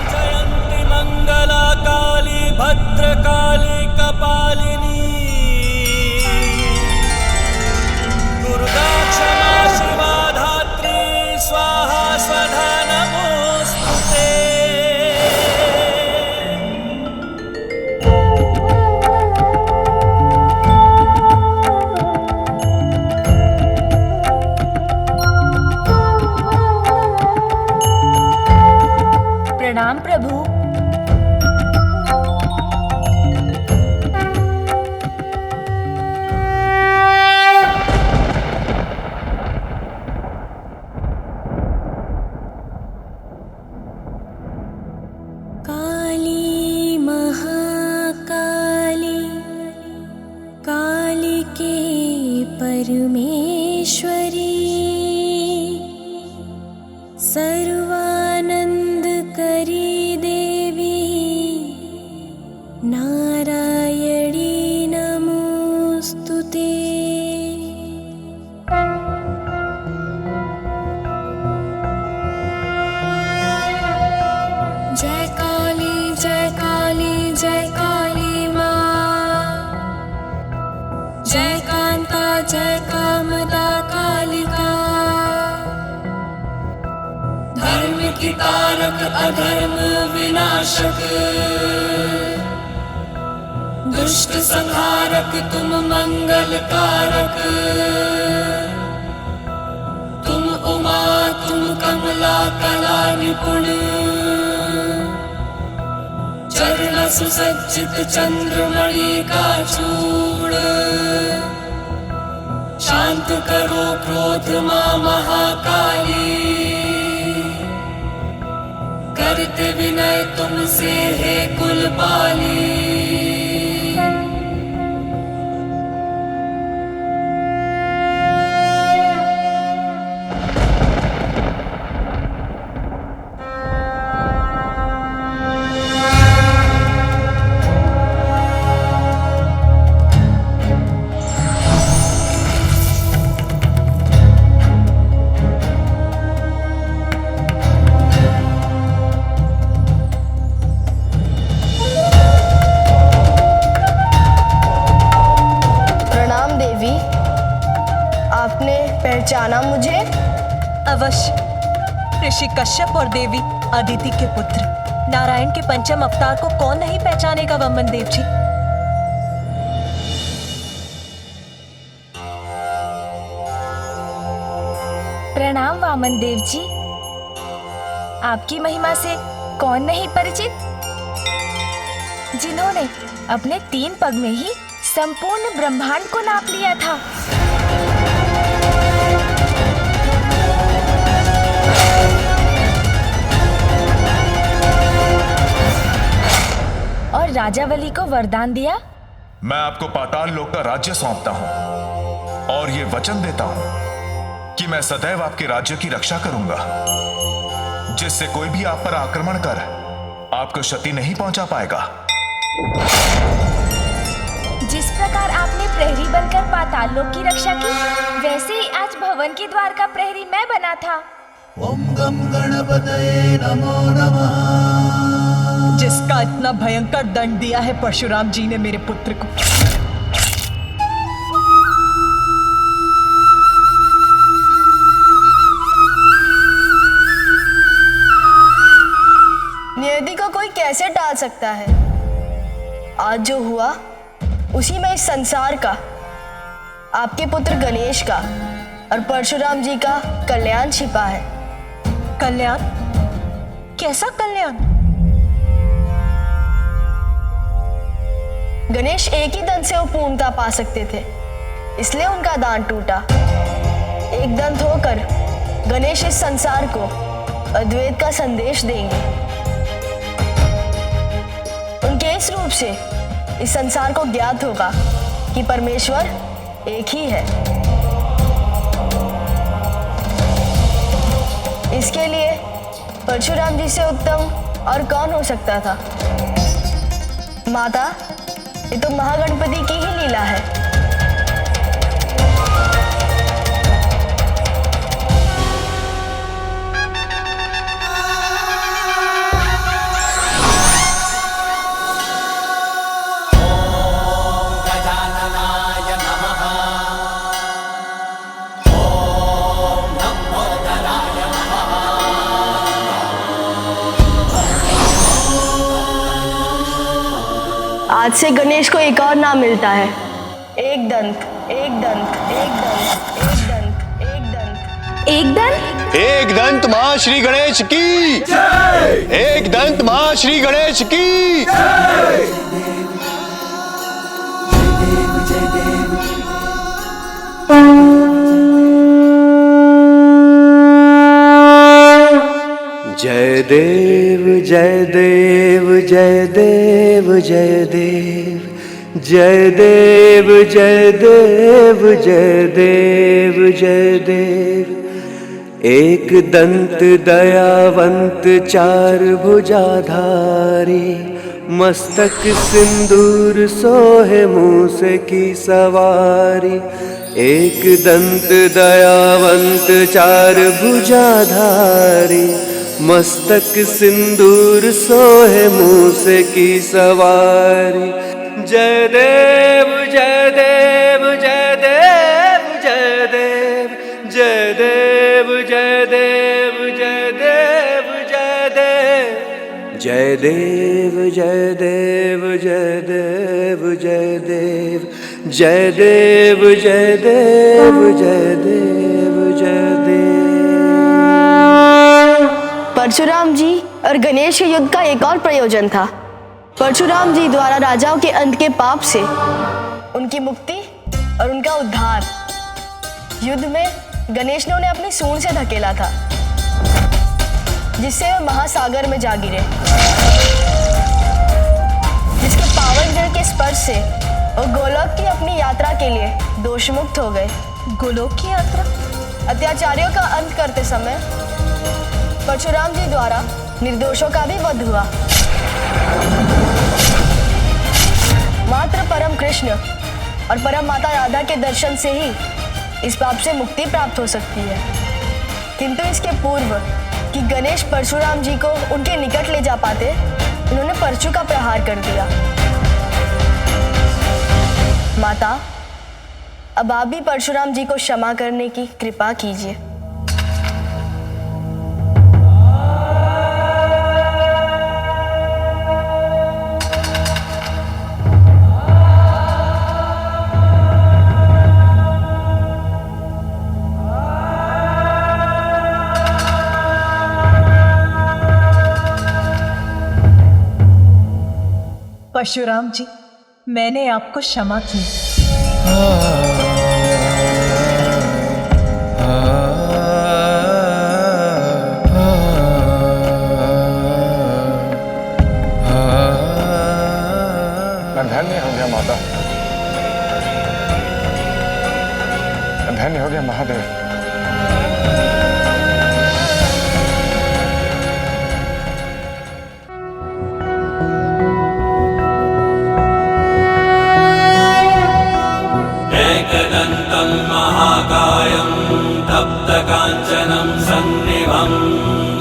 S8: जयंती मंगला काली भद्रकाली कपालिनी दुर्गा क्षमा शिवा धात्री स्वाहा स्वधा नमोस्तुते।
S2: प्रणाम प्रभु।
S15: काली महाकाली कालिके परमेश्वरी सर्व
S8: की तारक अधर्म विनाशक, दुष्ट संहारक तुम मंगल कारक, तुम उमा तुम कमला कला निपुण, चरण सुसज्जित चंद्रमणि का चूड़, शांत करो क्रोध मां महाकाली, करते विनय तुमसे हे कुलपाली।
S15: पहचाना मुझे?
S13: अवश्य। ऋषि कश्यप और देवी अदिति के पुत्र नारायण के पंचम अवतार को कौन नहीं पहचानेगा वामन देव जी।
S2: प्रणाम वामन देव जी। आपकी महिमा से कौन नहीं परिचित, जिन्होंने अपने 3 पग में ही संपूर्ण ब्रह्मांड को नाप लिया था। और राजावली को वरदान दिया।
S4: मैं आपको पाताल लोक का राज्य सौंपता हूं और ये वचन देता हूं कि मैं सदैव आपके राज्य की रक्षा करूंगा, जिससे कोई भी आप पर आक्रमण कर आपको क्षति नहीं पहुंचा पाएगा।
S2: जिस प्रकार आपने प्रहरी बनकर पाताल लोक की रक्षा की, वैसे ही आज भवन के द्वार का प्रहरी मैं बना था।
S8: ओम गम गणपतये नमो नमः।
S13: जिसका इतना भयंकर दंड दिया है परशुराम जी ने मेरे पुत्र को।
S15: नियति को कोई कैसे टाल सकता है? आज जो हुआ उसी में इस संसार का, आपके पुत्र गणेश का और परशुराम जी का कल्याण छिपा है।
S13: कल्याण? कैसा कल्याण?
S15: गणेश एक ही दंत से वो पूर्णता पा सकते थे, इसलिए उनका दान टूटा। एक दंत होकर गणेश इस संसार को अद्वैत का संदेश देंगे। उनके इस रूप से इस संसार को ज्ञात होगा कि परमेश्वर एक ही है। इसके लिए परशुराम जी से उत्तम और कौन हो सकता था? माता, ये तो महागणपति की ही लीला है। आज से गणेश को एक और नाम मिलता है, एक दंत, एक दंत, एक दंत, एक दंत, एक दंत, एक दंत।
S5: एक दंत मां श्री गणेश की जय। एक दंत मां श्री गणेश की जय।
S16: जय देव जय देव जय देव जय देव जय देव जय देव जय देव जय देव। एक दंत दयावंत चार भुजाधारी, मस्तक सिंदूर सोहे मूस की सवारी। एक दंत दयावंत चार भुजाधारी, मस्तक सिंदूर सोहे मूस की सवारी। जय देव जय देव जय देव जय देव जय देव जय देव जय देव जय देव जय देव जय देव जय देव जय देव जय देव जय देव जय देव।
S15: परशुराम जी और गणेश के युद्ध का एक और प्रयोजन था। परशुराम जी द्वारा राजाओं के अंत के पाप से उनकी मुक्ति और उनका उद्धार। युद्ध में गणेश ने उन्हें अपनी सूंड से धकेला था, जिससे वे महासागर में जा गिरे, जिसके पावन जल के स्पर्श से वो गोलोक की अपनी यात्रा के लिए दोषमुक्त हो गए।
S2: गोलोक की यात्रा?
S15: अत्याचारियों का अंत करते समय परशुराम जी द्वारा निर्दोषों का भी वध हुआ। मात्र परम कृष्ण और परम माता राधा के दर्शन से ही इस पाप से मुक्ति प्राप्त हो सकती है। किंतु इसके पूर्व कि गणेश परशुराम जी को उनके निकट ले जा पाते, उन्होंने परशु का प्रहार कर दिया। माता, अब आप भी परशुराम जी को क्षमा करने की कृपा कीजिए।
S13: परशुराम जी, मैंने आपको क्षमा की।
S1: मैं धन्य हो गया माता, मैं धन्य हो गया महादेव।
S8: एकदन्तं महाकायं तप्तकाञ्चनं सन्निभं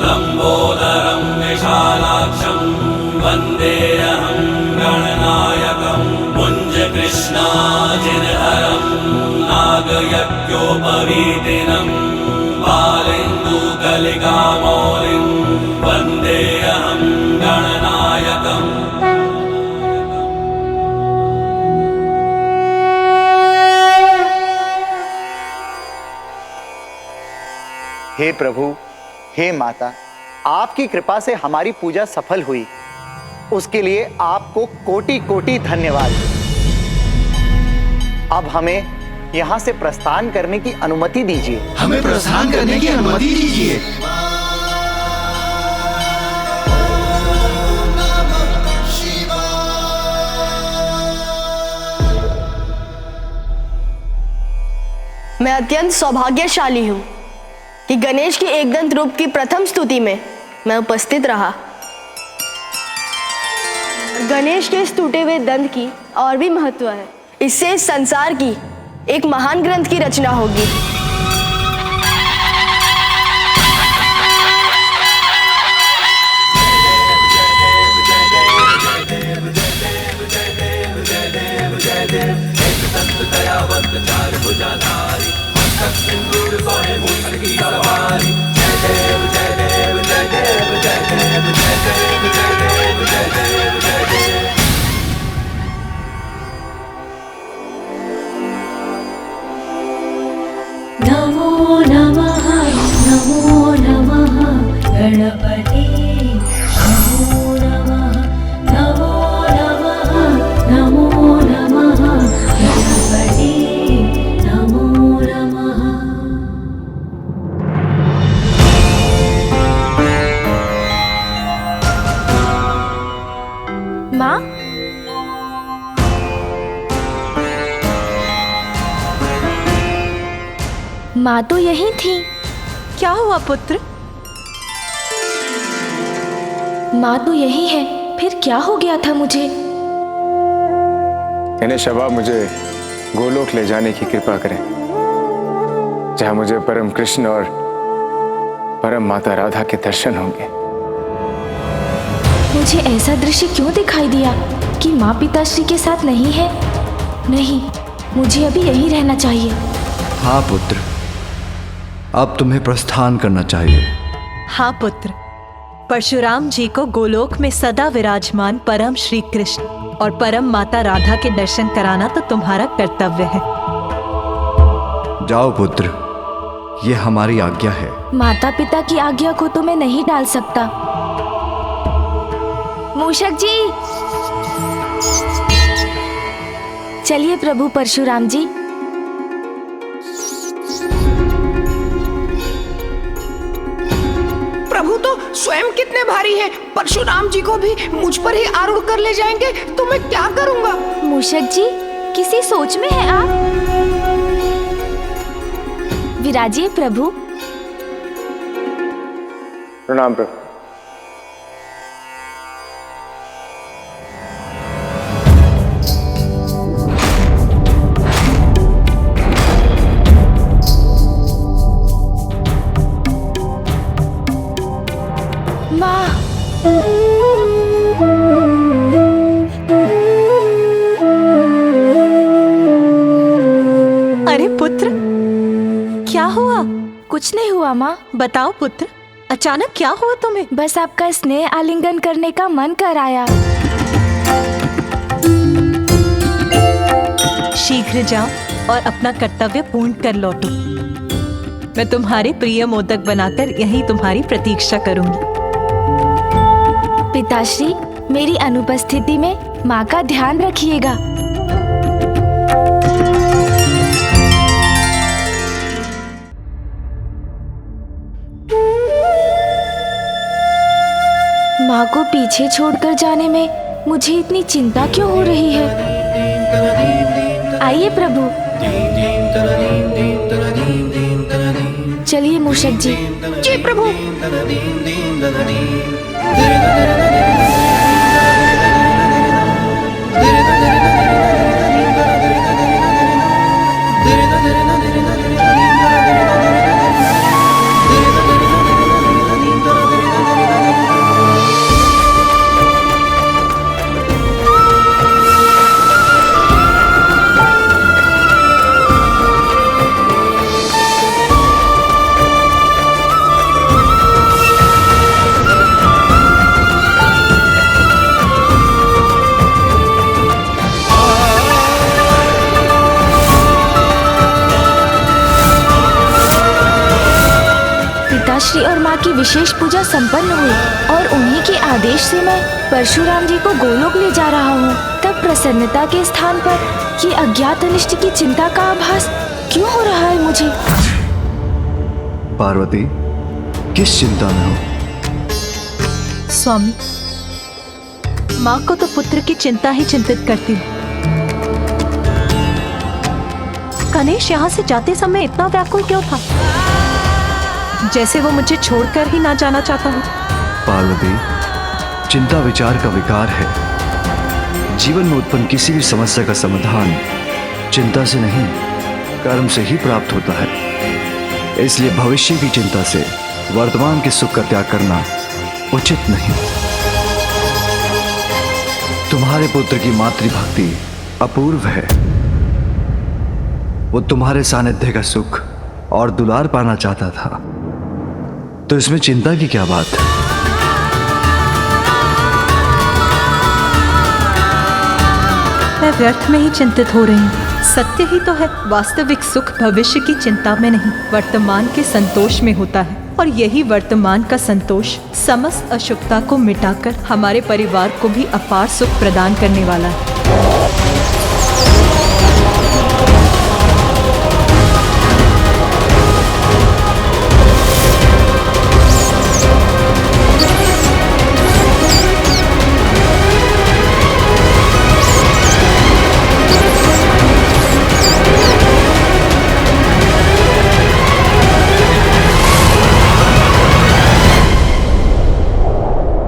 S8: लम्बोदरं विशालाक्षं वन्देऽहं गणनायकं पुञ्जकृष्णाजिनहरं नागयज्ञोपवीतिनं बालेन्दुकलिकामौलिं वन्देऽहं गणनायकम्।
S17: हे प्रभु, हे माता, आपकी कृपा से हमारी पूजा सफल हुई, उसके लिए आपको कोटि कोटि धन्यवाद। अब हमें यहाँ से प्रस्थान करने की अनुमति दीजिए।
S16: हमें प्रस्थान करने की अनुमति दीजिए।
S15: मैं अत्यंत सौभाग्यशाली हूँ कि गणेश के एकदंत रूप की प्रथम स्तुति में मैं उपस्थित रहा। गणेश के इस टूटे हुए दंत की और भी महत्व है। इससे इस संसार की एक महान ग्रंथ की रचना होगी।
S18: नमो नमः गणपते। नमो नमः गणपते। नमो नमः।
S2: माँ, माँ तो यही थी।
S13: क्या हुआ पुत्र?
S2: माँ तो यही है, फिर क्या हो गया था मुझे?
S1: गणेश, अब आप मुझे गोलोक ले जाने की कृपा करें, जहाँ मुझे परम कृष्ण और परम माता राधा के दर्शन होंगे।
S2: मुझे ऐसा दृश्य क्यों दिखाई दिया कि माँ पिताश्री के साथ नहीं है? नहीं, मुझे अभी यहीं रहना चाहिए।
S11: हाँ पुत्र, अब तुम्हें प्रस्थान करना चाहिए।
S13: हाँ पुत्र,
S10: परशुराम जी को गोलोक में सदा विराजमान परम श्री कृष्ण और परम माता राधा के दर्शन कराना तो तुम्हारा कर्तव्य है।
S11: जाओ पुत्र, ये हमारी आज्ञा है।
S2: माता पिता की आज्ञा को तो मैं नहीं डाल सकता। मूषक जी, चलिए प्रभु परशुराम जी।
S19: प्रभु तो स्वयं कितने भारी हैं, परशुराम जी को भी मुझ पर ही आरूढ़ कर ले जाएंगे तो मैं क्या करूंगा?
S2: मूषक जी, किसी सोच में हैं आप? विराजिए प्रभु।
S1: प्रणाम प्रभु।
S10: अरे पुत्र, क्या हुआ?
S2: कुछ नहीं हुआ माँ।
S10: बताओ पुत्र, अचानक क्या हुआ तुम्हें?
S2: बस आपका स्नेह आलिंगन करने का मन कर आया।
S10: शीघ्र जाओ और अपना कर्तव्य पूर्ण कर लौटो। मैं तुम्हारे प्रिय मोदक बनाकर यहीं तुम्हारी प्रतीक्षा करूंगी।
S2: पिताश्री, मेरी अनुपस्थिति में माँ का ध्यान रखिएगा। माँ को पीछे छोड़कर जाने में मुझे इतनी चिंता क्यों हो रही है? आइए प्रभु। चलिए मूषक जी।
S19: जी प्रभु।
S2: पिताश्री और माँ की विशेष पूजा संपन्न हुई और उन्हीं के आदेश से मैं परशुराम जी को गोलोक ले जा रहा हूँ। तब प्रसन्नता के स्थान पर ये अज्ञात अनिष्ट की चिंता का आभास क्यों हो रहा है मुझे?
S11: पार्वती, किस चिंता में हो?
S10: स्वामी, माँ को तो पुत्र की चिंता ही चिंतित करती हूँ। गणेश यहाँ से जाते समय इतना व्याकुल क्यों था, जैसे वो मुझे छोड़कर ही ना जाना चाहता हो?
S11: पार्वती, चिंता विचार का विकार है। जीवन में उत्पन्न किसी भी समस्या का समाधान चिंता से नहीं, कर्म से ही प्राप्त होता है। इसलिए भविष्य की चिंता से वर्तमान के सुख का त्याग करना उचित नहीं। तुम्हारे पुत्र की मातृभक्ति अपूर्व है। वो तुम्हारे सानिध्य का सुख और दुलार पाना चाहता था, तो इसमें चिंता की क्या बात है?
S10: मैं व्यर्थ में ही चिंतित हो रही हूँ। सत्य ही तो है, वास्तविक सुख भविष्य की चिंता में नहीं, वर्तमान के संतोष में होता है। और यही वर्तमान का संतोष समस्त अशुभता को मिटाकर हमारे परिवार को भी अपार सुख प्रदान करने वाला है।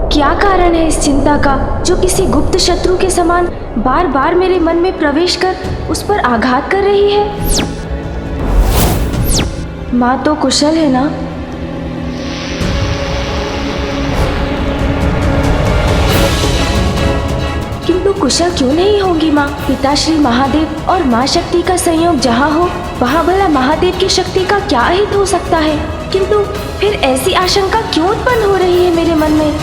S2: क्या कारण है इस चिंता का, जो किसी गुप्त शत्रु के समान बार बार मेरे मन में प्रवेश कर उस पर आघात कर रही है? माँ तो कुशल है ना? किंतु कुशल क्यों नहीं होगी माँ? पिताश्री महादेव और माँ शक्ति का संयोग जहाँ हो, वहाँ भला महादेव की शक्ति का क्या हित हो सकता है? किंतु फिर ऐसी आशंका क्यों उत्पन्न हो रही है मेरे मन में?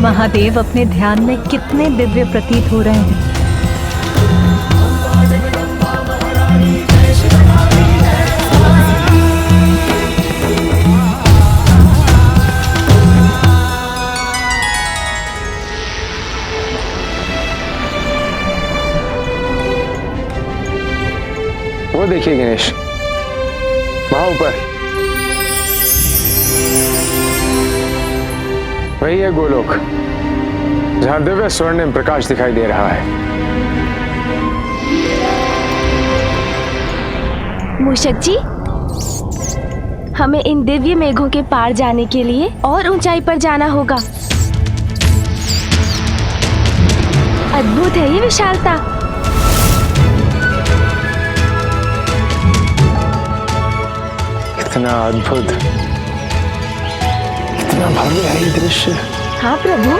S10: महादेव अपने ध्यान में कितने दिव्य प्रतीत हो रहे हैं।
S6: वो देखिए गणेश, वहां ऊपर वही है गोलोक, जहां दिव्य स्वर्णिम प्रकाश दिखाई दे रहा है।
S2: मूषक जी, हमें इन दिव्य मेघों के पार जाने के लिए और ऊंचाई पर जाना होगा। अद्भुत है ये विशालता।
S6: कितना अद्भुत, कितना भव्य है ये दृश्य।
S2: हाँ प्रभु,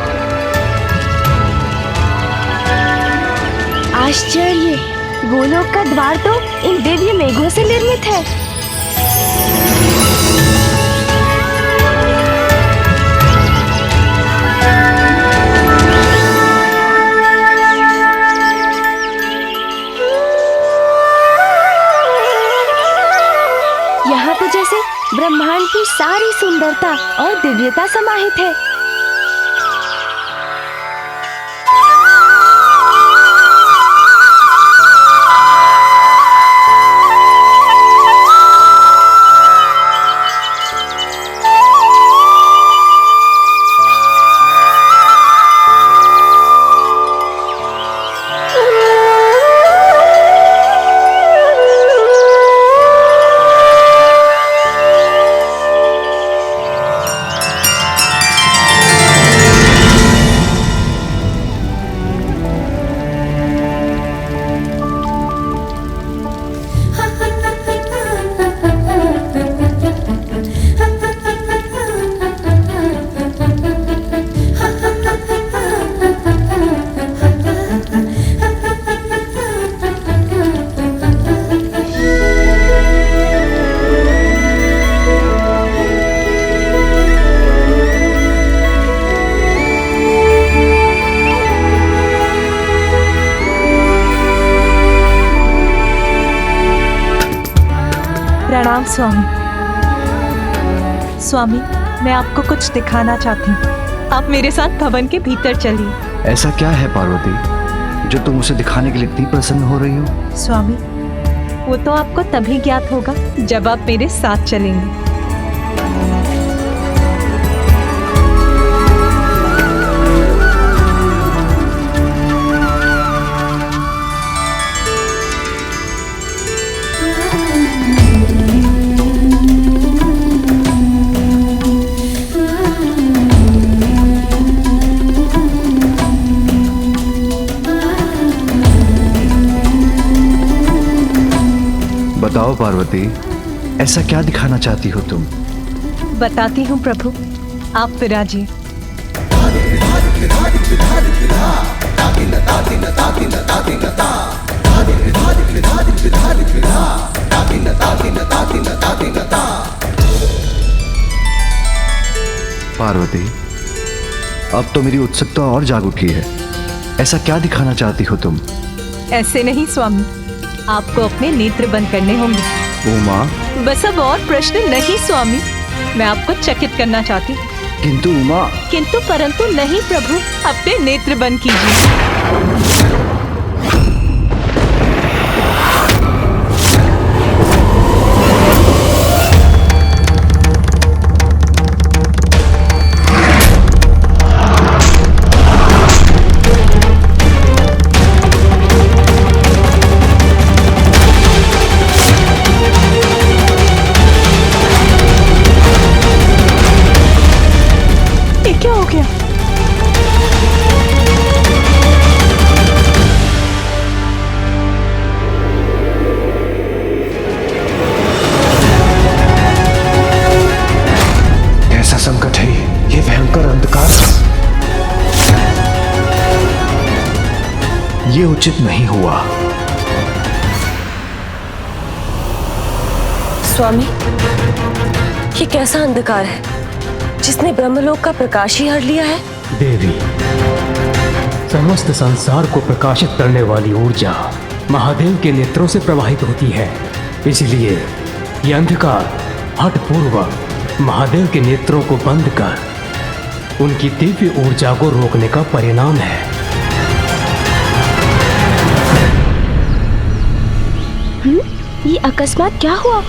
S2: आश्चर्य, गोलोक का द्वार तो इन दिव्य मेघों से निर्मित है। यहाँ तो जैसे ब्रह्मांड की सारी सुंदरता और दिव्यता समाहित है।
S10: प्रणाम स्वामी। स्वामी, मैं आपको कुछ दिखाना चाहती हूँ। आप मेरे साथ भवन के भीतर चलिए।
S11: ऐसा क्या है पार्वती जो तुम उसे दिखाने के लिए इतनी प्रसन्न हो रही हो?
S10: स्वामी, वो तो आपको तभी ज्ञात होगा जब आप मेरे साथ चलेंगे।
S11: बताओ पार्वती, ऐसा क्या दिखाना चाहती हो तुम?
S10: बताती हूँ प्रभु, आप विराजिए।
S11: पार्वती, अब तो मेरी उत्सुकता और जाग उठी है। ऐसा क्या दिखाना चाहती हो तुम?
S10: ऐसे नहीं स्वामी, आपको अपने नेत्र बंद करने होंगे।
S11: उमा,
S10: बस अब और प्रश्न नहीं स्वामी, मैं आपको चकित करना चाहती हूँ।
S11: किंतु उमा।
S10: किंतु परंतु नहीं प्रभु, अपने नेत्र बंद कीजिए। क्या हो गया?
S6: कैसा संकट है ये भयंकर अंधकार।
S4: ये उचित नहीं हुआ।
S20: स्वामी, ये कैसा अंधकार है जिसने ब्रह्मलोक का प्रकाश ही हर लिया है?
S12: देवी, समस्त संसार को प्रकाशित करने वाली ऊर्जा महादेव के नेत्रों से प्रवाहित होती है। इसलिए ये अंधकार हठपूर्वक महादेव के नेत्रों को बंद कर उनकी दिव्य ऊर्जा को रोकने का परिणाम है।
S2: ये अकस्मात क्या हुआ?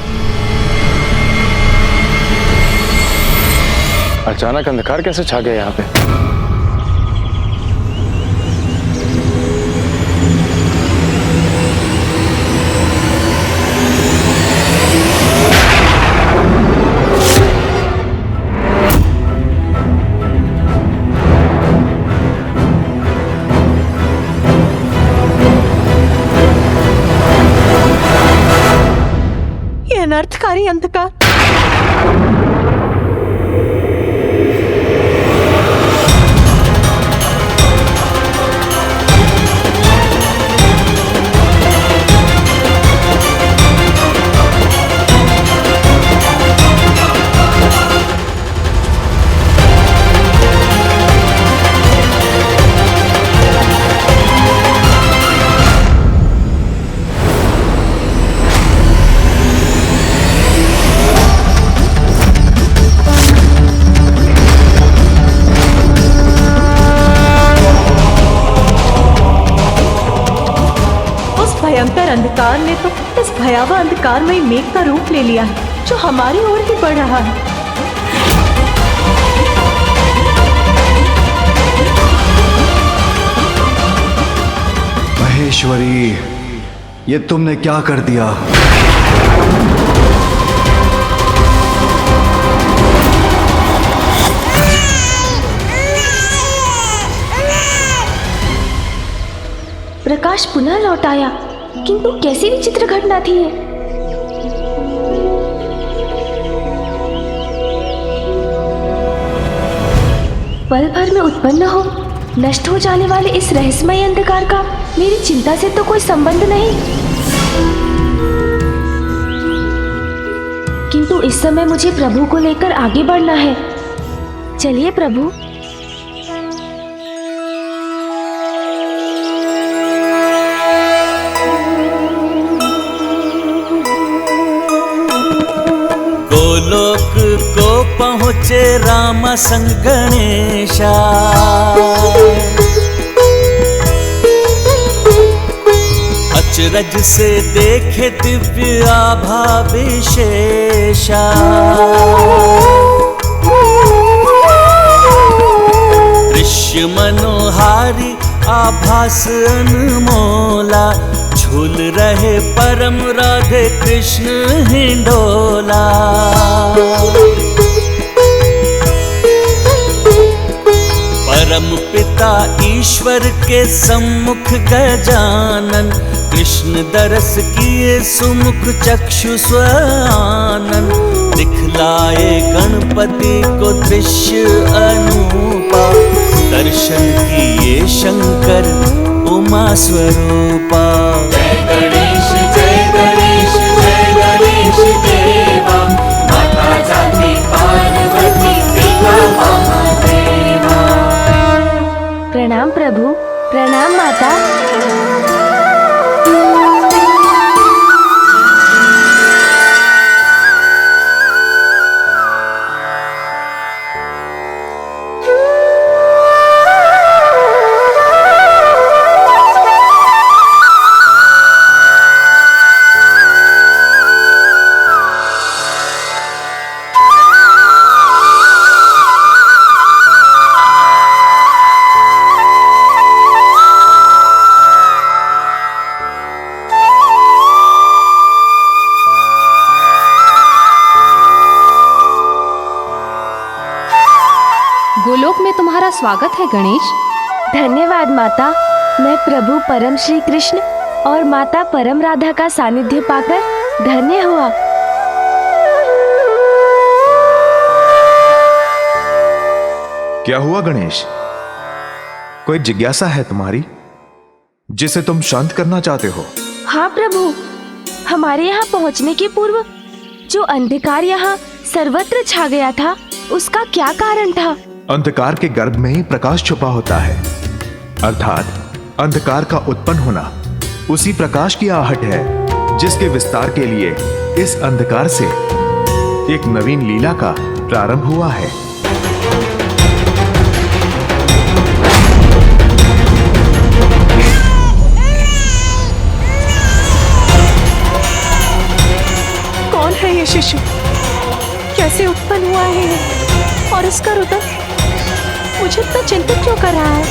S9: अचानक अंधकार कैसे छा गया यहाँ पे?
S13: ये अनर्थकारी अंधकार भयंकर अंधकार ने तो इस भयावह अंधकारमय मेघ का रूप ले लिया है, जो हमारी ओर ही बढ़ रहा है।
S11: महेश्वरी, ये तुमने क्या कर दिया?
S2: प्रकाश पुनः लौट आया, किंतु कैसी विचित्र घटना थी ये? पल भर में उत्पन्न हो नष्ट हो जाने वाले इस रहस्यमय अंधकार का मेरी चिंता से तो कोई संबंध नहीं, किंतु इस समय मुझे प्रभु को लेकर आगे बढ़ना है। चलिए प्रभु।
S20: गोलोक को पहुँचे राम संग गणेशा, अचरज से देखे दिव्य आभा विशेषा। दृश्य मनोहारी आभास अनमोला, झूल रहे परम राधे कृष्ण हिंडोला। परम पिता ईश्वर के सम्मुख गजानन, कृष्ण दरस किए सुमुख चक्षु स्वानन। दिखलाए गणपति को दृश्य अनूपा, दर्शन किए शंकर उमा स्वरूपा।
S8: जय गणेश जय गणेश जय गणेश देवा, माता जाति पार्वती पिता महादेवा।
S2: प्रणाम प्रभु, प्रणाम माता।
S21: गोलोक में तुम्हारा स्वागत है गणेश।
S2: धन्यवाद माता। मैं प्रभु परम श्री कृष्ण और माता परम राधा का सानिध्य पाकर धन्य हुआ।
S4: क्या हुआ गणेश? कोई जिज्ञासा है तुम्हारी जिसे तुम शांत करना चाहते हो?
S2: हाँ प्रभु, हमारे यहाँ पहुँचने के पूर्व जो अंधकार यहाँ सर्वत्र छा गया था, उसका क्या कारण था?
S4: अंधकार के गर्भ में ही प्रकाश छुपा होता है, अर्थात अंधकार का उत्पन्न होना उसी प्रकाश की आहट है जिसके विस्तार के लिए इस अंधकार से एक नवीन लीला का प्रारंभ हुआ है।
S13: कौन है ये शिशु? कैसे उत्पन्न हुआ है ये? और इसका रुदन मुझे इतना चिंतित क्यों कर रहा है?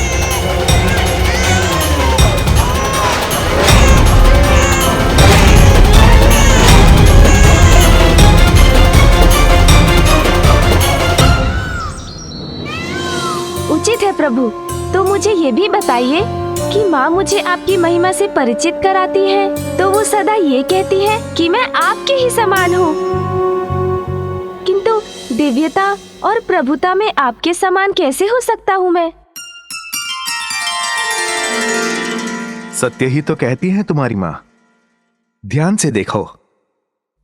S2: उचित है प्रभु, तो मुझे ये भी बताइए कि माँ मुझे आपकी महिमा से परिचित कराती है तो वो सदा ये कहती है कि मैं आपके ही समान हूँ, किंतु दिव्यता और प्रभुता में आपके समान कैसे हो सकता हूँ मैं?
S4: सत्य ही तो कहती है तुम्हारी माँ। ध्यान से देखो,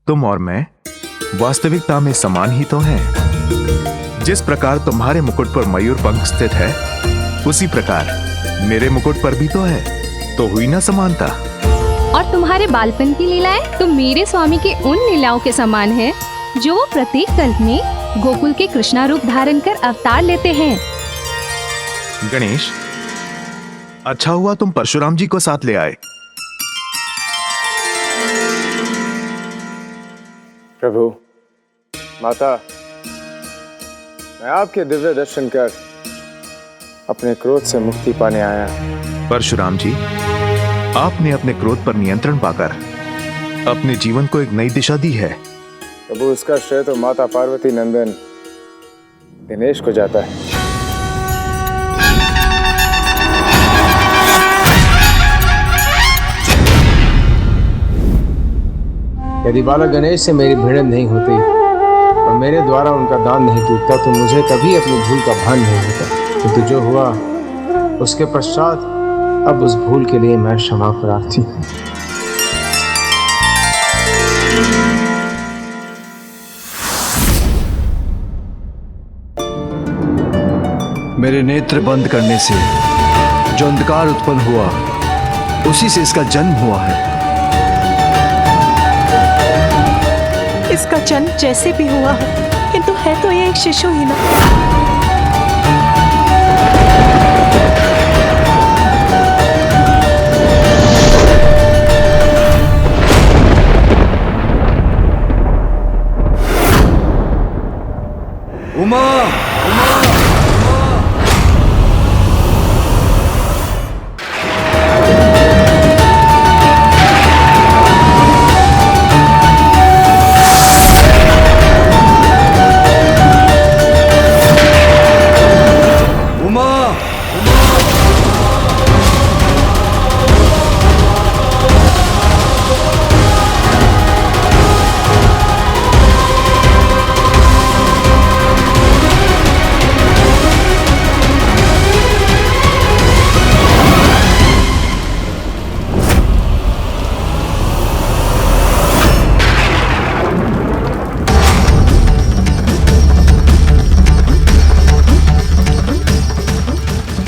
S4: तुम और मैं वास्तविकता में समान ही तो हैं। जिस प्रकार तुम्हारे मुकुट पर मयूर पंख स्थित है, उसी प्रकार मेरे मुकुट पर भी तो है, तो हुई ना समानता।
S21: और तुम्हारे बालपन की लीलाएं तो मेरे स्वामी की उन लीलाओं के समान है जो वो प्रत्येक कल्प में गोकुल के कृष्णा रूप धारण कर अवतार लेते हैं।
S4: गणेश, अच्छा हुआ तुम परशुराम जी को साथ ले आए।
S1: प्रभु, माता, मैं आपके दिव्य दर्शन कर अपने क्रोध से मुक्ति पाने आया।
S4: परशुराम जी, आपने अपने क्रोध पर नियंत्रण पाकर अपने जीवन को एक नई दिशा दी है।
S1: प्रभु, इसका श्रेय तो माता पार्वती नंदन गणेश को जाता है।
S7: यदि बालक गणेश से मेरी भिड़ंत नहीं होती और मेरे द्वारा उनका दान नहीं टूटता तो मुझे कभी अपनी भूल का भान नहीं होता, किंतु जो हुआ उसके पश्चात अब उस भूल के लिए मैं क्षमा प्रार्थी हूँ।
S11: मेरे नेत्र बंद करने से जो अंधकार उत्पन्न हुआ, उसी से इसका जन्म हुआ है।
S13: इसका जन्म जैसे भी हुआ है, किंतु है तो ये एक शिशु ही ना।
S11: उमा,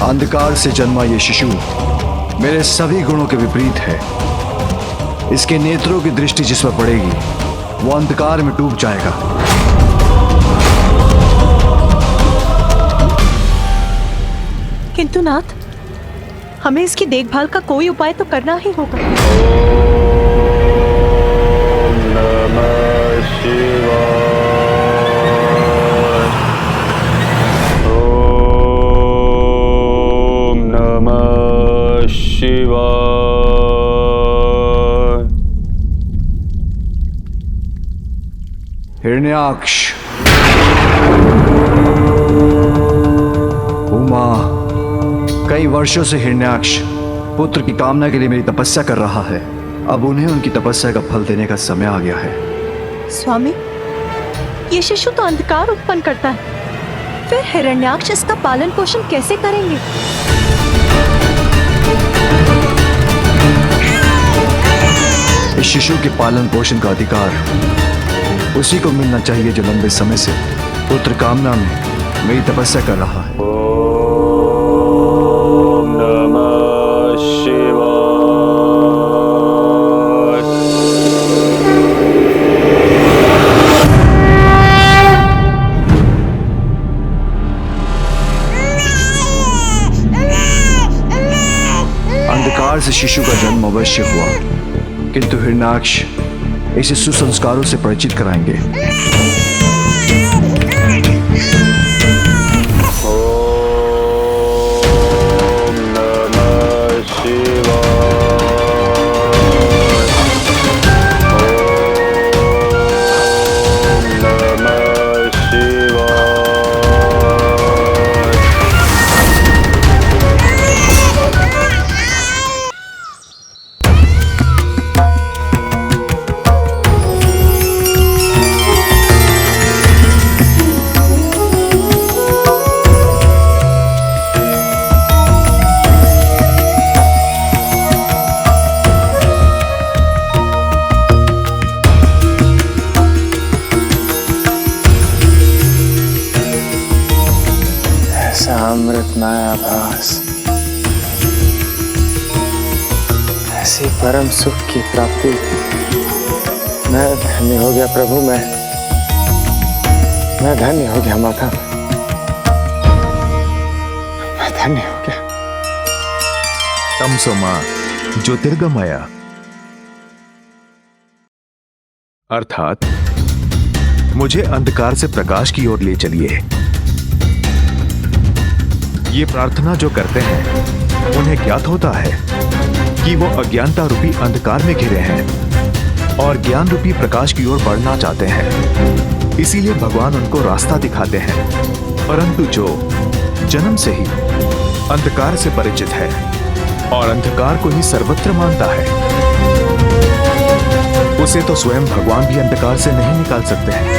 S11: अंधकार से जन्मा ये शिशु मेरे सभी गुणों के विपरीत है। इसके नेत्रों की दृष्टि जिस पर पड़ेगी वो अंधकार में डूब जाएगा।
S13: किंतु नाथ, हमें इसकी देखभाल का कोई उपाय तो करना ही होगा।
S11: हिरण्याक्ष, उमा, कई वर्षों से हिरण्याक्ष पुत्र की कामना के लिए मेरी तपस्या कर रहा है। अब उन्हें उनकी तपस्या का फल देने का समय आ गया है।
S13: स्वामी, ये शिशु तो अंधकार उत्पन्न करता है, फिर हिरण्याक्ष इसका पालन पोषण कैसे करेंगे?
S11: इस शिशु के पालन पोषण का अधिकार उसी को मिलना चाहिए जो लंबे समय से पुत्र कामना में मेरी तपस्या कर रहा है।
S5: ओम नमः शिवाय।
S11: अंधकार से शिशु का जन्म अवश्य हुआ, किंतु हिरण्याक्ष इसे सुसंस्कारों से परिचित कराएंगे।
S7: अमृतमय आभास, ऐसी परम सुख की प्राप्ति। मैं धन्य हो गया प्रभु, मैं धन्य हो गया माता, मैं धन्य हो गया।
S4: तमसोमा ज्योतिर्गमय अर्थात मुझे अंधकार से प्रकाश की ओर ले चलिए। ये प्रार्थना जो करते हैं उन्हें ज्ञात होता है कि वो अज्ञानता रूपी अंधकार में घिरे हैं और ज्ञान रूपी प्रकाश की ओर बढ़ना चाहते हैं, इसीलिए भगवान उनको रास्ता दिखाते हैं। परंतु जो जन्म से ही अंधकार से परिचित है और अंधकार को ही सर्वत्र मानता है, उसे तो स्वयं भगवान भी अंधकार से नहीं निकाल सकते हैं।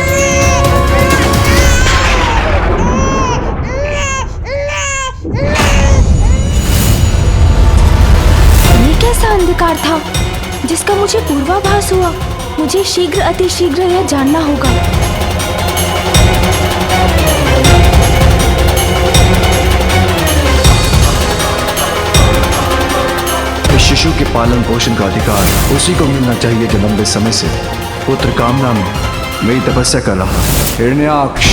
S2: कैसा अंधकार था जिसका मुझे पूर्वाभास हुआ? मुझे शीघ्र अतिशीघ्र यह जानना होगा।
S11: इस शिशु के पालन पोषण का अधिकार उसी को मिलना चाहिए जो लंबे समय से पुत्र कामना में मेरी तपस्या कर रहा। हिरण्याक्ष,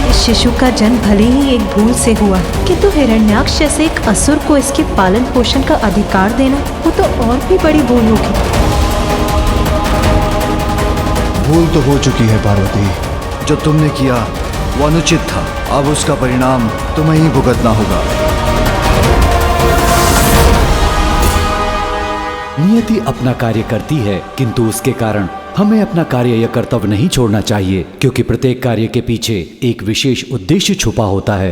S10: इस शिशु का जन्म भले ही एक भूल से हुआ, किंतु हिरण्याक्ष जैसे एक असुर को इसके पालन पोषण का अधिकार देना, वो तो और भी बड़ी भूल होगी।
S11: भूल तो हो चुकी है पार्वती। जो तुमने किया वो अनुचित था, अब उसका परिणाम तुम्हें ही भुगतना होगा।
S3: नियति अपना कार्य करती है, किंतु उसके कारण हमें अपना कार्य या कर्तव्य नहीं छोड़ना चाहिए, क्योंकि प्रत्येक कार्य के पीछे एक विशेष उद्देश्य छुपा होता है।